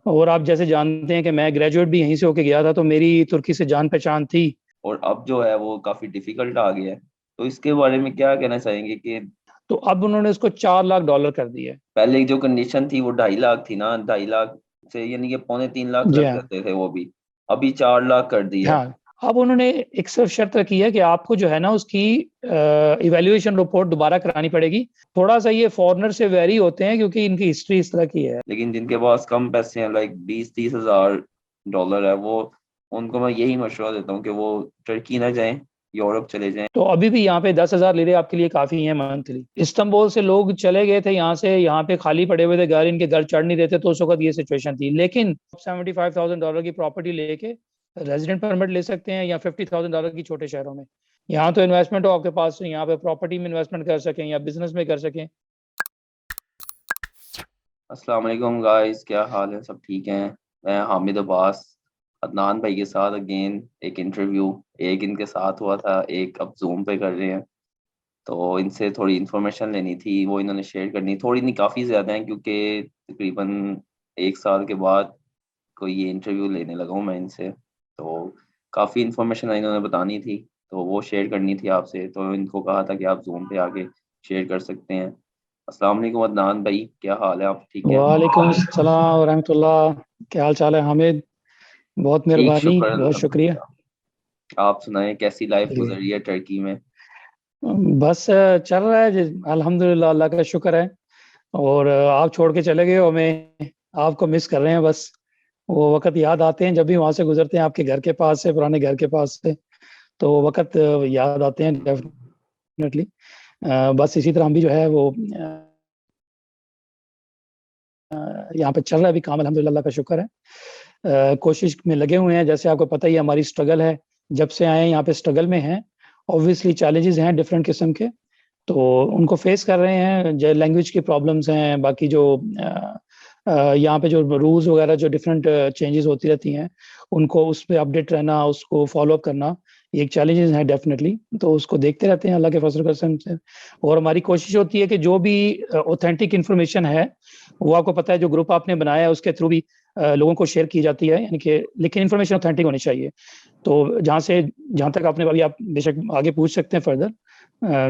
और आप जैसे जानते हैं कि मैं ग्रेजुएट भी यहीं से होके गया था, तो मेरी तुर्की से जान पहचान थी। और अब जो है वो काफी डिफिकल्ट आ गया है। तो इसके बारे में क्या कहना चाहेंगे कि तो अब उन्होंने उसको $4 लाख कर दिए। पहले जो कंडीशन थी वो 2.5 लाख थी ना, 2.5 लाख से यानी कि पौने 3 लाख जी लग हाँ। जाते थे वो भी। अभी 4 लाख कर दिया है। हाँ, अब उन्होंने एक सिर्फ शर्त रखी है कि आपको जो है ना उसकी इवैल्यूएशन रिपोर्ट दोबारा करानी पड़ेगी। थोड़ा सा ये फॉरेनर से वेरी होते हैं क्योंकि इनकी हिस्ट्री इस तरह की है। लेकिन जिनके पास कम पैसे हैं, लाइक 20-30 हज़ार डॉलर है, वो उनको मैं यही मशवरा देता हूँ कि वो टर्की ना जाएं, यूरोप चले जाएं। तो अभी भी यहाँ पे 10,000 लिरे आपके लिए काफी है मंथली। इस्तांबुल से लोग चले गए थे यहाँ से, यहाँ पे खाली पड़े हुए थे घर, इनके घर चढ़ नहीं देते, तो उस वक्त ये सिचुएशन थी। लेकिन $75,000 की प्रॉपर्टी लेके रेजिडेंट परमिट ले सकते हैं, या $50,000 की छोटे शहरों में। यहाँ तो इन्वेस्टमेंट हो आपके पास, यहाँ पे प्रॉपर्टी में इन्वेस्टमेंट कर सकें या बिजनेस में कर सकें। अस्सलाम वालेकुम गाइस, क्या हाल है? सब ठीक हैं? मैं हामिद अब्बास अदनान भाई के साथ अगेन एक इंटरव्यू, एक इनके साथ हुआ था, एक अब जूम पे कर रहे हैं। तो इनसे थोड़ी इन्फॉर्मेशन लेनी थी, वो इन्होंने शेयर करनी, थोड़ी नहीं काफ़ी ज़्यादा है, क्योंकि तकरीबन 1 साल के बाद कोई ये इंटरव्यू लेने लगा हूँ मैं इनसे। तो काफ़ी इन्फॉर्मेशन इन्होंने बतानी थी, तो वो शेयर करनी थी आपसे। तो इनको कहा था कि आप जूम पे आके शेयर कर सकते हैं। अस्सलाम वालेकुम अदनान भाई, क्या हाल है? आप ठीक हैं? वालेकुम सलाम रहमतुल्लाह। क्या हाल चाल है हामिद? बहुत ठीक, मेहरबानी, शुक्र बहुत शुक्रिया। अल्हम्दुलिल्लाह। आप सुनाएं, कैसी लाइफ जी, गुजर रही है टर्की में? बस चल रहा है जी। अल्हम्दुलिल्लाह, अल्लाह का शुक्र है। और आप छोड़ के चले गए हो, हमें आपको मिस कर रहे हैं बस। वो वक्त याद आते हैं जब भी वहां से गुजरते हैं, आपके घर के पास से, पुराने घर के पास से। तो वो वक्त याद आते हैं डेफिनेटली। बस इसी तरह हम भी जो है वो यहाँ पे चल रहा है अभी काम, अल्हम्दुलिल्लाह, अल्लाह का शुक्र है। कोशिश में लगे हुए हैं, जैसे आपको पता ही है हमारी स्ट्रगल है। जब से आए हैं यहाँ पे स्ट्रगल में हैं। ऑब्वियसली चैलेंजेस हैं डिफरेंट किस्म के, तो उनको फेस कर रहे हैं। जो लैंग्वेज की प्रॉब्लम्स हैं, बाकी जो यहाँ पे जो रूल्स वगैरह जो डिफरेंट चेंजेस होती रहती हैं, उनको उस पर अपडेट रहना, उसको फॉलो अप करना, ये एक चैलेंजेस है डेफिनेटली। तो उसको देखते रहते हैं अल्लाह के फजल करम से। और हमारी कोशिश होती है कि जो भी ऑथेंटिक इन्फॉर्मेशन है, वो आपको पता है जो ग्रुप आपने बनाया है उसके थ्रू भी लोगों को शेयर की जाती है, यानी कि लेकिन इन्फॉर्मेशन ऑथेंटिक होनी चाहिए। तो जहाँ तक आपने अभी, आप बेशक आगे पूछ सकते हैं फर्दर,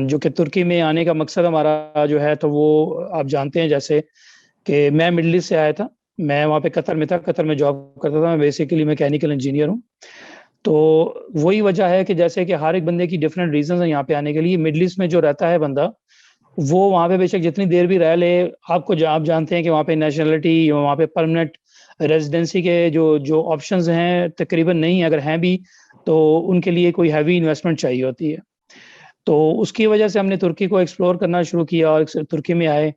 जो कि तुर्की में आने का मकसद हमारा जो है, तो वो आप जानते हैं जैसे कि मैं मिडल ईस्ट से आया था। मैं वहाँ पे कतर में था, कतर में जॉब करता था। मैं बेसिकली मैकेनिकल इंजीनियर हूँ। तो वही वजह है कि जैसे कि हर एक बंदे की डिफरेंट रीजन है यहाँ पे आने के लिए। मिडल ईस्ट में जो रहता है बंदा, वो वहाँ पे बेशक जितनी देर भी रह ले, आप जानते हैं कि वहाँ पे नेशनलिटी, वहाँ पे परमानेंट रेजिडेंसी के जो जो ऑप्शंस हैं तकरीबन नहीं है, अगर हैं भी तो उनके लिए कोई हैवी इन्वेस्टमेंट चाहिए होती है। तो उसकी वजह से हमने तुर्की को एक्सप्लोर करना शुरू किया और तुर्की में आए।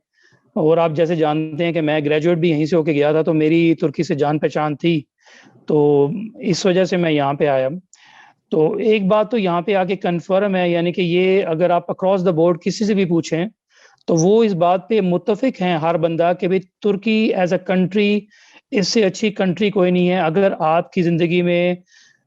और आप जैसे जानते हैं कि मैं ग्रेजुएट भी यहीं से होके गया था, तो मेरी तुर्की से जान पहचान थी। तो इस वजह से मैं यहाँ पे आया। तो एक बात तो यहाँ पे आके कन्फर्म है, यानी कि ये अगर आप अक्रॉस द बोर्ड किसी से भी पूछें, तो वो इस बात पे मुत्तफिक हैं हर बंदा कि भाई तुर्की एज अ कंट्री, इससे अच्छी कंट्री कोई नहीं है। अगर आपकी ज़िंदगी में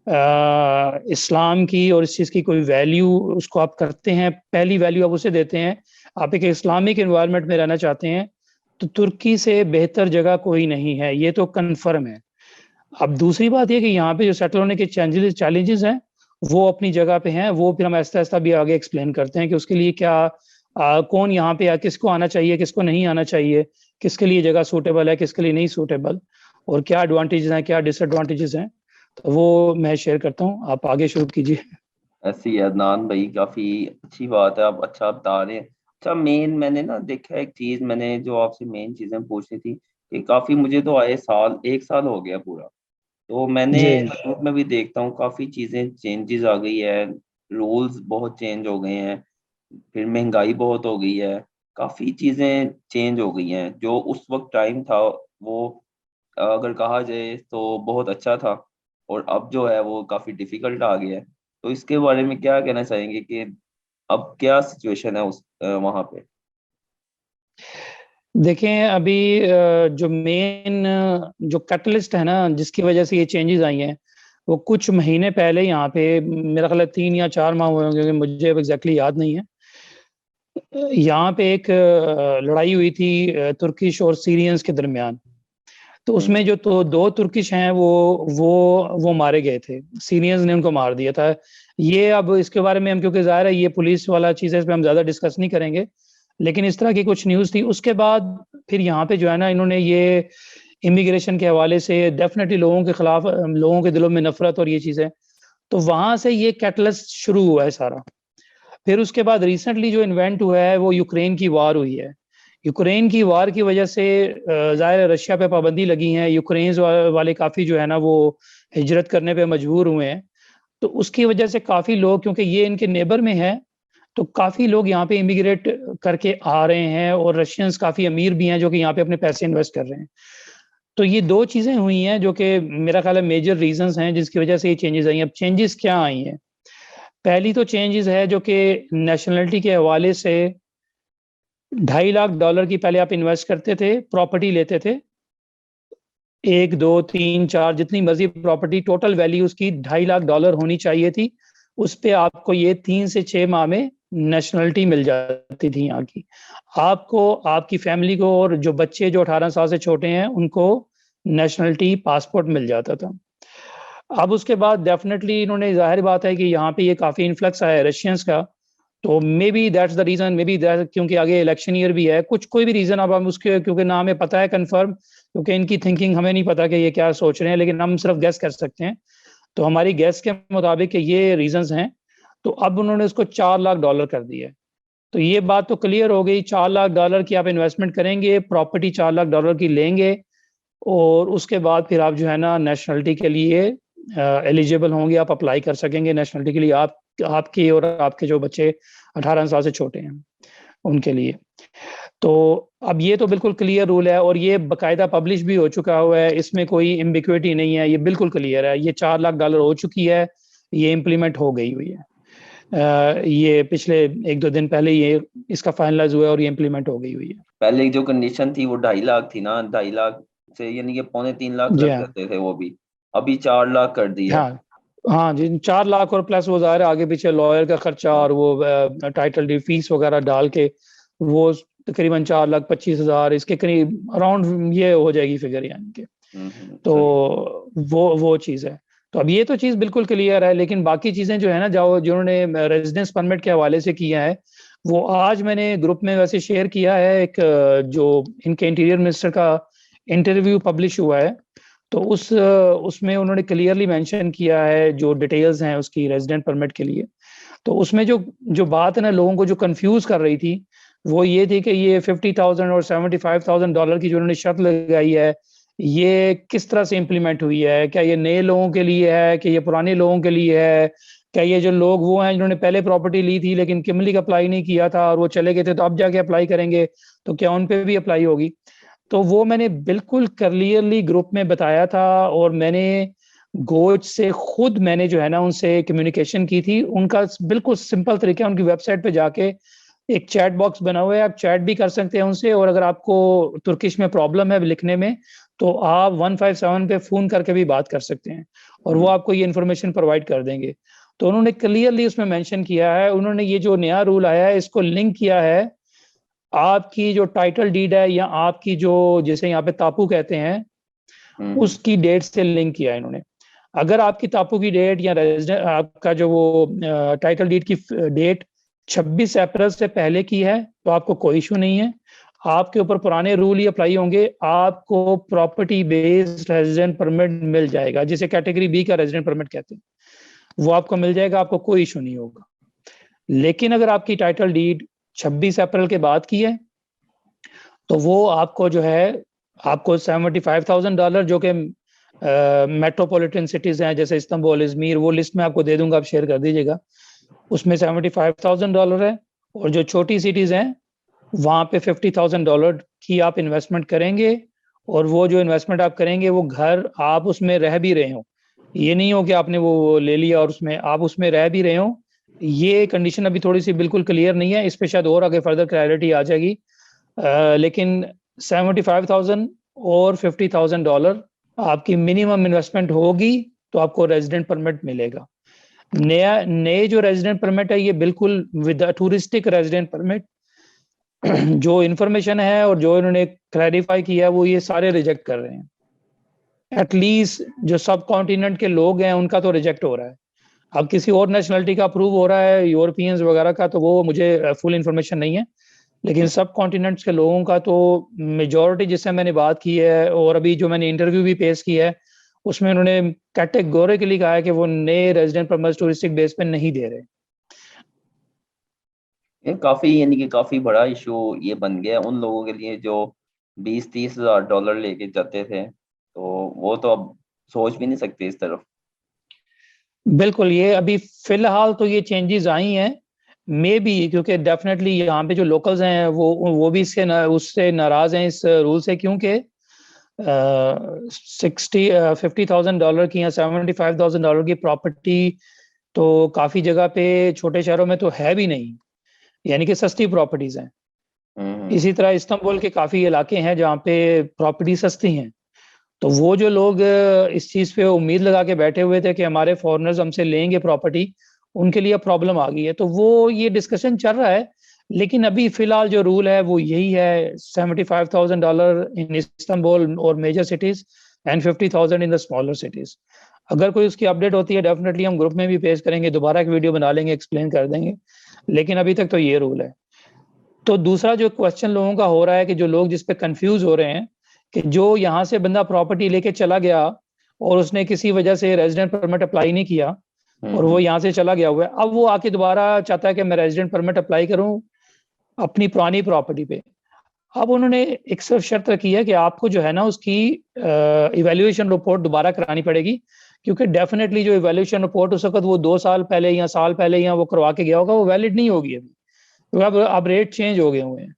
इस्लाम की और इस चीज़ की कोई वैल्यू उसको आप करते हैं, पहली वैल्यू आप उसे देते हैं, आप एक इस्लामिक इन्वायरमेंट में रहना चाहते हैं, तो तुर्की से बेहतर जगह कोई नहीं है, ये तो कन्फर्म है। अब दूसरी बात ये कि यहाँ पे जो सेटल होने के चैलेंजेस हैं, वो अपनी जगह पे हैं। वो फिर हम आहिस्ता आहिस्ता भी आगे एक्सप्लेन करते हैं कि उसके लिए क्या, कौन यहाँ पे किसको आना चाहिए, किसको नहीं आना चाहिए, किसके लिए जगह सूटेबल है, किसके लिए नहीं सूटेबल, और क्या एडवांटेजेस हैं, क्या डिसएडवांटेजेस हैं। तो वो मैं शेयर करता हूँ, आप आगे शुरू कीजिए। ऐसे ही है अदनान भाई, काफी अच्छी बात है, आप अच्छा बता रहे हैं। अच्छा, मेन मैंने ना देखा एक चीज, मैंने जो आपसे मेन चीजें पूछनी थी कि काफी मुझे तो आए साल, 1 साल हो गया पूरा। तो मैंने जी यूट्यूब में भी देखता हूँ काफी चीजें चेंजेस आ गई है, रूल्स बहुत चेंज हो गए हैं, फिर महंगाई बहुत हो गई है, काफी चीजें चेंज हो गई हैं। जो उस वक्त टाइम था वो अगर कहा जाए तो बहुत अच्छा था, और अब जो है वो काफी डिफिकल्ट आ गया है। तो इसके बारे में क्या कहना चाहेंगे कि अब क्या सिचुएशन है उस वहां पे? देखें, अभी जो मेन जो कैटलिस्ट है ना, जिसकी वजह से ये चेंजेस आई हैं, वो कुछ महीने पहले यहाँ पे, मेरा ख्याल है 3 या 4 माह हुए होंगे, मुझे अब एग्जैक्टली याद नहीं है। यहाँ पे एक लड़ाई हुई थी तुर्किश और सीरियंस के दरमियान। तो उसमें जो तो 2 तुर्किश हैं वो मारे गए थे, सीनियर्स ने उनको मार दिया था। ये अब इसके बारे में हम, क्योंकि ज़ाहिर है ये पुलिस वाला चीज़ है, इस पे हम ज़्यादा डिस्कस नहीं करेंगे, लेकिन इस तरह की कुछ न्यूज़ थी। उसके बाद फिर यहाँ पे जो है ना, इन्होंने ये इमिग्रेशन के हवाले से डेफिनेटली लोगों के खिलाफ, लोगों के दिलों में नफरत और ये चीज़ें, तो वहां से ये कैटलिस्ट शुरू हुआ है सारा। फिर उसके बाद रिसेंटली जो इन्वेंट हुआ है वो यूक्रेन की वार हुई है। यूक्रेन की वार की वजह से ज़ाहिर है रशिया पे पाबंदी लगी है, यूक्रेन वाले काफ़ी जो है ना वो हिजरत करने पे मजबूर हुए हैं। तो उसकी वजह से काफ़ी लोग, क्योंकि ये इनके नेबर में है, तो काफ़ी लोग यहाँ पे इमिग्रेट करके आ रहे हैं, और रशियंस काफ़ी अमीर भी हैं जो कि यहाँ पे अपने पैसे इन्वेस्ट कर रहे हैं। तो ये 2 चीज़ें हुई हैं जो कि मेरा ख्याल है मेजर रीजंस हैं जिसकी वजह से ये चेंजेस आई हैं। अब चेंजेस क्या आई हैं? पहली तो चेंजेस है जो कि नेशनलिटी के हवाले से $2.5 लाख की पहले आप इन्वेस्ट करते थे, प्रॉपर्टी लेते थे। 1, 2, 3, 4 जितनी मर्ज़ी प्रॉपर्टी, टोटल वैल्यू उसकी $2.5 लाख होनी चाहिए थी। उस पे आपको ये 3 से 6 माह में नेशनलिटी मिल जाती थी यहाँ की। आपको, आपकी फैमिली को, और जो बच्चे जो 18 साल से छोटे हैं उनको नेशनलिटी पासपोर्ट मिल जाता था। अब उसके बाद डेफिनेटली इन्होंने, ज़ाहिर बात है कि यहाँ पे ये काफ़ी इन्फ्लक्स आया है रशियंस का, तो may be that's the reason, may be that, क्योंकि आगे इलेक्शन ईयर भी है, कुछ कोई भी रीज़न अब हम उसके, क्योंकि ना हमें पता है कन्फर्म, क्योंकि इनकी थिंकिंग हमें नहीं पता कि ये क्या सोच रहे हैं, लेकिन हम सिर्फ गेस कर सकते हैं। तो हमारी गेस के मुताबिक ये रीजंस हैं। तो अब उन्होंने उसको $4 लाख कर दिया है। तो ये बात तो क्लियर हो गई, $4 लाख की आप इन्वेस्टमेंट करेंगे, प्रॉपर्टी $4 लाख की लेंगे, और उसके बाद फिर आप जो है ना नेशनलिटी के लिए एलिजिबल होंगे, आप अप्लाई कर सकेंगे नेशनलिटी के लिए, आपके और आपके जो बच्चे 18 साल से छोटे हैं उनके लिए। तो अब ये तो बिल्कुल क्लियर रूल है, और ये बाकायदा पब्लिश भी हो चुका हुआ है, इसमें कोई एम्बिग्विटी नहीं है, ये बिल्कुल क्लियर है। ये $4 लाख हो चुकी है, ये इम्प्लीमेंट हो गई हुई है। ये पिछले 1-2 दिन पहले ये इसका फाइनलाइज हुआ है और ये इम्प्लीमेंट हो गई हुई है। पहले जो कंडीशन थी वो 2.5 लाख थी ना, 2.5 लाख से यानी कि 2.25 लाख जी लग हाँ, जाते थे वो भी, अभी 4 लाख कर दिया है। हाँ, हाँ जी, 4 लाख और प्लस वो ज़ाहिर है आगे पीछे लॉयर का खर्चा और वो टाइटल डी फीस वगैरह डाल के वो तकरीबन 4,25,000 इसके करीब अराउंड ये हो जाएगी फिगर यानी कि। तो सही। वो चीज़ है। तो अब ये तो चीज़ बिल्कुल क्लियर है, लेकिन बाकी चीज़ें जो है ना, जो जिन्होंने रेजिडेंस परमिट के हवाले से किया है, वो आज मैंने ग्रुप में वैसे शेयर किया है, एक जो इनके इंटीरियर मिनिस्टर का इंटरव्यू पब्लिश हुआ है, तो उसमें उन्होंने क्लियरली मेंशन किया है जो डिटेल्स हैं उसकी रेजिडेंट परमिट के लिए। तो उसमें जो जो बात है ना, लोगों को जो कंफ्यूज कर रही थी, वो ये थी कि ये 50,000 और $75,000 की जो उन्होंने शर्त लगाई है, ये किस तरह से इम्प्लीमेंट हुई है? क्या ये नए लोगों के लिए है कि ये पुराने लोगों के लिए है? क्या ये जो लोग वो हैं जिन्होंने पहले प्रॉपर्टी ली थी लेकिन किमलिक अप्लाई नहीं किया था और वो चले गए थे, तो अब जाके अप्लाई करेंगे, तो क्या उन पे भी अप्लाई होगी? तो वो मैंने बिल्कुल क्लियरली ग्रुप में बताया था, और मैंने गोच से खुद मैंने जो है ना उनसे कम्युनिकेशन की थी। उनका बिल्कुल सिंपल तरीका है, उनकी वेबसाइट पे जाके एक चैट बॉक्स बना हुआ है, आप चैट भी कर सकते हैं उनसे, और अगर आपको तुर्किश में प्रॉब्लम है लिखने में, तो आप 157 पे फ़ोन करके भी बात कर सकते हैं, और वो आपको ये इन्फॉर्मेशन प्रोवाइड कर देंगे। तो उन्होंने क्लियरली उसमें मेंशन किया है, उन्होंने ये जो नया रूल आया है इसको लिंक किया है आपकी जो टाइटल डीड है, या आपकी जो, जैसे यहाँ पे तापू कहते हैं, उसकी डेट से लिंक किया है इन्होंने। अगर आपकी तापू की डेट या रेजिडेंट आपका जो वो टाइटल डीड की डेट 26 अप्रैल से पहले की है, तो आपको कोई इशू नहीं है। आपके ऊपर पुराने रूल ही अप्लाई होंगे, आपको प्रॉपर्टी बेस्ड रेजिडेंट परमिट मिल जाएगा, जिसे कैटेगरी बी का रेजिडेंट परमिट कहते हैं, वो आपको मिल जाएगा, आपको कोई इशू नहीं होगा। लेकिन अगर आपकी टाइटल डीड 26 अप्रैल के बाद की है, तो वो आपको जो है, आपको $75,000 जो कि मेट्रोपॉलिटन सिटीज हैं जैसे इस्तांबुल, इजमीर, वो लिस्ट में आपको दे दूंगा, आप शेयर कर दीजिएगा। उसमें $75,000 है, और जो छोटी सिटीज हैं वहां पे $50,000 की आप इन्वेस्टमेंट करेंगे, और वो जो इन्वेस्टमेंट आप करेंगे वो घर आप उसमें रह भी रहे हो, ये नहीं हो कि आपने वो ले लिया और उसमें आप उसमें रह भी रहे हो। ये कंडीशन अभी थोड़ी सी बिल्कुल क्लियर नहीं है, इस पे शायद और आगे फर्दर क्लैरिटी आ जाएगी। लेकिन 75,000 और $50,000 आपकी मिनिमम इन्वेस्टमेंट होगी, तो आपको रेजिडेंट परमिट मिलेगा। नए जो रेजिडेंट परमिट है, ये बिल्कुल विद टूरिस्टिक रेजिडेंट परमिट, जो इन्फॉर्मेशन है और जो इन्होंने क्लैरिफाई किया है, वो ये सारे रिजेक्ट कर रहे हैं। एटलीस्ट जो सब कॉन्टिनेंट के लोग हैं उनका तो रिजेक्ट हो रहा है। अब किसी और नेशनलिटी का अप्रूव हो रहा है, यूरोपियंस वगैरह का, तो वो मुझे फुल इन्फॉर्मेशन नहीं है, लेकिन सब कॉन्टिनेंट्स के लोगों का तो मेजॉरिटी जिससे मैंने बात की है और अभी जो मैंने इंटरव्यू भी पेश किया है उसमें उन्होंने कैटेगोरिकली कहा है कि वो नए रेजिडेंट परमिट टूरिस्टिक बेस पे नहीं दे रहे। ये काफी, यानी कि काफी बड़ा इशू ये बन गया है उन लोगों के लिए जो 20-30 हजार डॉलर लेके जाते थे, तो वो तो अब सोच भी नहीं सकते इस तरफ। बिल्कुल, ये अभी फिलहाल तो ये चेंजेस आई हैं, मे बी, क्योंकि डेफिनेटली यहाँ पे जो लोकल्स हैं वो भी उससे नाराज हैं इस रूल से, क्योंकि 50,000 डॉलर की या $75,000 की प्रॉपर्टी तो काफी जगह पे छोटे शहरों में तो है भी नहीं, यानी कि सस्ती प्रॉपर्टीज हैं। इसी तरह इस्तांबुल के काफी इलाके हैं जहाँ पे प्रॉपर्टी सस्ती हैं, तो वो जो लोग इस चीज पे उम्मीद लगा के बैठे हुए थे कि हमारे फॉरेनर्स हमसे लेंगे प्रॉपर्टी, उनके लिए प्रॉब्लम आ गई है। तो वो ये डिस्कशन चल रहा है, लेकिन अभी फिलहाल जो रूल है वो यही है, $75,000 इन इस्तांबुल और major cities and 50,000 in the smaller cities. अगर कोई उसकी अपडेट होती है डेफिनेटली हम ग्रुप में भी पेश करेंगे, दोबारा एक वीडियो बना लेंगे, एक्सप्लेन कर देंगे, लेकिन अभी तक तो ये रूल है। तो दूसरा जो क्वेश्चन लोगों का हो रहा है कि जो लोग जिस पे कंफ्यूज हो रहे हैं कि जो यहाँ से बंदा प्रॉपर्टी लेके चला गया और उसने किसी वजह से रेजिडेंट परमिट अप्लाई नहीं किया और वो यहाँ से चला गया हुआ है, अब वो आके दोबारा चाहता है कि मैं रेजिडेंट परमिट अप्लाई करूँ अपनी पुरानी प्रॉपर्टी पे। अब उन्होंने एक सिर्फ शर्त रखी है कि आपको जो है ना उसकी इवैल्यूएशन रिपोर्ट दोबारा करानी पड़ेगी, क्योंकि डेफिनेटली जो इवैल्यूएशन रिपोर्ट उस वक्त वो 2 साल पहले या साल पहले या वो करवा के गया होगा, वो वैलिड नहीं होगी अभी, क्योंकि अब रेट चेंज हो गए हुए हैं।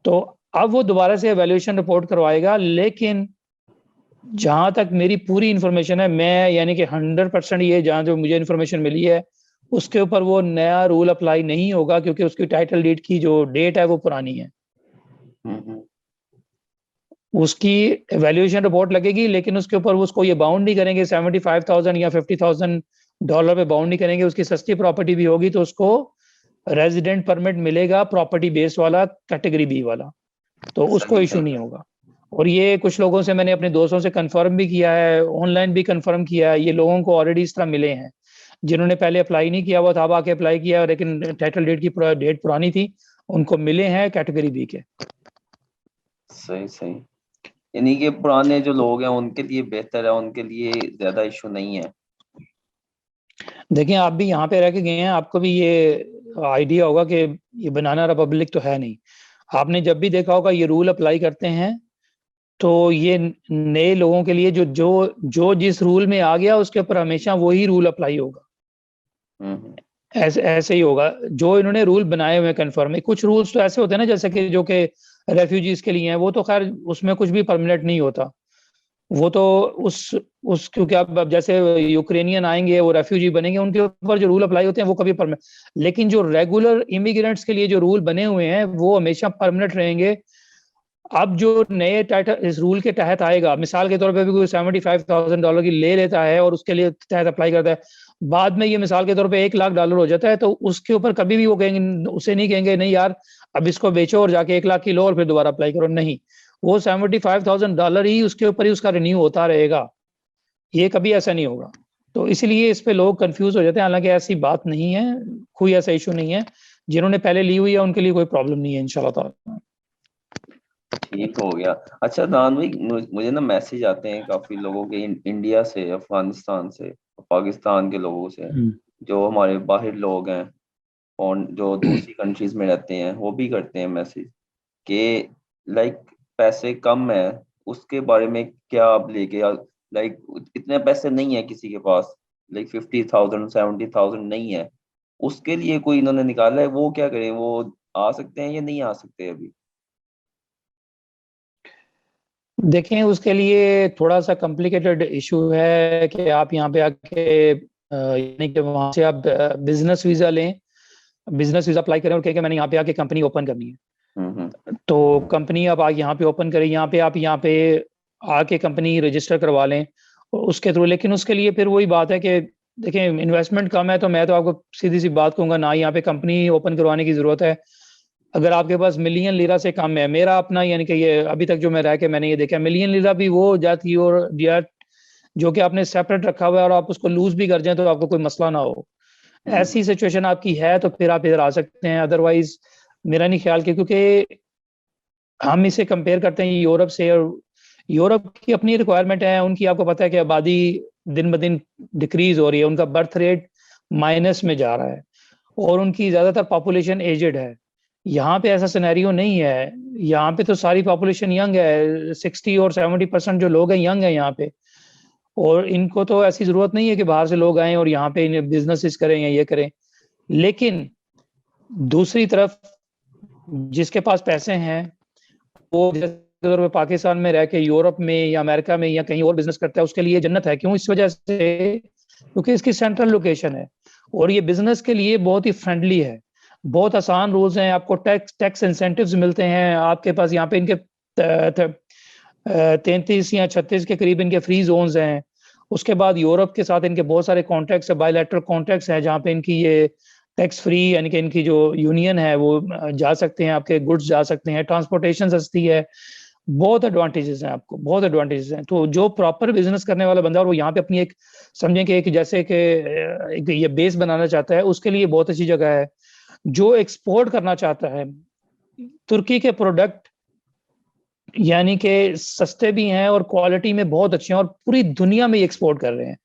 तो अब वो दोबारा से इवैल्यूएशन रिपोर्ट करवाएगा, लेकिन जहां तक मेरी पूरी इंफॉर्मेशन है, मैं यानी कि 100% ये जहां जो मुझे इंफॉर्मेशन मिली है उसके ऊपर वो नया रूल अप्लाई नहीं होगा, क्योंकि उसकी टाइटल डीड की जो डेट है वो पुरानी है। उसकी वैल्यूएशन रिपोर्ट लगेगी, लेकिन उसके ऊपर उसको ये बाउंड नहीं करेंगे 75,000 या $50,000 पे बाउंड नहीं करेंगे। उसकी सस्ती प्रॉपर्टी भी होगी तो उसको रेजिडेंट परमिट मिलेगा, प्रॉपर्टी बेस्ड वाला, कैटेगरी बी वाला, तो उसको इशू नहीं होगा। और ये कुछ लोगों से मैंने अपने दोस्तों से कंफर्म भी किया है, ऑनलाइन भी कंफर्म किया है, ये लोगों को ऑलरेडी इस तरह मिले हैं जिन्होंने पहले अप्लाई नहीं किया हुआ था, अब आके अप्लाई किया, लेकिन टाइटल डेट की डेट पुरानी थी, उनको मिले हैं कैटेगरी बी के। सही सही, यानी कि पुराने जो लोग हैं उनके लिए बेहतर है, उनके लिए ज्यादा इशू नहीं है। देखिए, आप भी यहाँ पे रह के गए हैं, आपको भी ये आइडिया होगा कि ये बनाना रिपब्लिक तो है नहीं। आपने जब भी देखा होगा ये रूल अप्लाई करते हैं तो ये नए लोगों के लिए जो जो जो जिस रूल में आ गया उसके ऊपर हमेशा वही रूल अप्लाई होगा। ऐसे ही होगा जो इन्होंने रूल बनाए हुए कन्फर्म है। कुछ रूल्स तो ऐसे होते हैं ना, जैसे कि जो कि रेफ्यूजीज के लिए हैं, वो तो खैर उसमें कुछ भी परमानेंट नहीं होता, वो तो उस क्योंकि अब जैसे यूक्रेनियन आएंगे वो रेफ्यूजी बनेंगे, उनके ऊपर जो रूल अप्लाई होते हैं वो कभी परमानेंट, लेकिन जो रेगुलर इमिग्रेंट्स के लिए जो रूल बने हुए हैं वो हमेशा परमानेंट रहेंगे। अब जो नए टाइटल इस रूल के तहत आएगा, मिसाल के तौर पे भी कोई $75,000 की ले लेता है और उसके लिए तहत अप्लाई करता है, बाद में ये मिसाल के तौर पे $1,00,000 हो जाता है, तो उसके ऊपर कभी भी वो कहेंगे, उसे नहीं कहेंगे नहीं यार अब इसको बेचो और जाके 1 लाख की लो और फिर दोबारा अप्लाई करो, नहीं, वो $75,000 ही उसके ऊपर ही उसका रिन्यू होता रहेगा, ये कभी ऐसा नहीं होगा। तो इसलिए इस पे लोग कंफ्यूज हो जाते हैं, हालांकि ऐसी बात नहीं है, कोई ऐसा इशू नहीं है, जिन्होंने पहले ली हुई है उनके लिए कोई प्रॉब्लम नहीं है इंशाल्लाह ताला। ठीक हो गया। अच्छा दान भाई, मुझे ना मैसेज आते हैं काफी लोगों के, इंडिया से, अफगानिस्तान से, पाकिस्तान के लोगों से, जो हमारे बाहर लोग हैं और जो दूसरी कंट्रीज में रहते हैं, वो भी करते हैं मैसेज कि लाइक पैसे कम है, उसके बारे में क्या आप लेके, लाइक इतने पैसे नहीं है किसी के पास, लाइक 50,000 70,000 नहीं है, उसके लिए कोई इन्होंने निकाला है, वो क्या करें, वो आ सकते हैं या नहीं आ सकते अभी? देखें, उसके लिए थोड़ा सा कॉम्प्लिकेटेड इशू है कि आप यहाँ पे आके यानी कि वहाँ से आप बिजनेस वीजा लें, बिजनेस वीजा अप्लाई करें और कहें कि मैंने यहाँ पे आके कंपनी ओपन करनी है, तो कंपनी आप यहाँ पे ओपन करें, यहाँ पे आप यहाँ पे आके कंपनी रजिस्टर करवा लें उसके थ्रू, लेकिन उसके लिए फिर वही बात है कि देखें इन्वेस्टमेंट कम है, तो मैं तो आपको सीधी सी बात कहूँगा ना यहाँ पे कंपनी ओपन करवाने की जरूरत है। अगर आपके पास मिलियन लीरा से कम है, मेरा अपना यानी कि ये अभी तक जो मैं रह के मैंने ये देखा, मिलियन लीरा भी वो जाती और जो कि आपने सेपरेट रखा हुआ है और आप उसको लूज भी कर जाए तो आपको कोई मसला ना हो। ऐसी सिचुएशन आपकी है तो फिर आप इधर आ सकते हैं, अदरवाइज मेरा नहीं ख्याल कि, क्योंकि हम इसे कंपेयर करते हैं यूरोप से, और यूरोप की अपनी रिक्वायरमेंट है, उनकी आपको पता है कि आबादी दिन ब दिन डिक्रीज हो रही है, उनका बर्थ रेट माइनस में जा रहा है और उनकी ज्यादातर पॉपुलेशन एजेड है। यहाँ पे ऐसा सिनेरियो नहीं है, यहाँ पे तो सारी पॉपुलेशन यंग है, 60 और 70% जो लोग हैं यंग है यहाँ पे, और इनको तो ऐसी जरूरत नहीं है कि बाहर से लोग आए और यहाँ पे बिजनेसेस करें या ये करें। लेकिन दूसरी तरफ जिसके पास पैसे हैं वो अगर पाकिस्तान में रह के यूरोप में या अमेरिका में या कहीं और बिजनेस करता है, उसके लिए जन्नत है। क्यों? इस वजह से क्योंकि इसकी सेंट्रल लोकेशन है और ये बिजनेस के लिए बहुत ही फ्रेंडली है, बहुत आसान रूल्स हैं, आपको टैक्स इंसेंटिव्स मिलते हैं। आपके पास यहाँ पे इनके 33 या 36 के करीब इनके फ्री जोन्स हैं। उसके बाद यूरोप के साथ इनके बहुत सारे कॉन्ट्रैक्ट्स है, बायलैटरल कॉन्ट्रैक्ट्स हैं, जहाँ पे इनकी ये टैक्स फ्री यानी कि इनकी जो यूनियन है वो जा सकते हैं, आपके गुड्स जा सकते हैं, ट्रांसपोर्टेशन सस्ती है, बहुत एडवांटेजेस हैं, आपको बहुत एडवांटेजेस हैं। तो जो प्रॉपर बिजनेस करने वाला बंदा और वो यहाँ पे अपनी एक समझें कि एक जैसे कि एक ये बेस बनाना चाहता है, उसके लिए बहुत अच्छी जगह है। जो एक्सपोर्ट करना चाहता है, तुर्की के प्रोडक्ट यानी कि सस्ते भी हैं और क्वालिटी में बहुत अच्छे हैं और पूरी दुनिया में एक्सपोर्ट कर रहे हैं।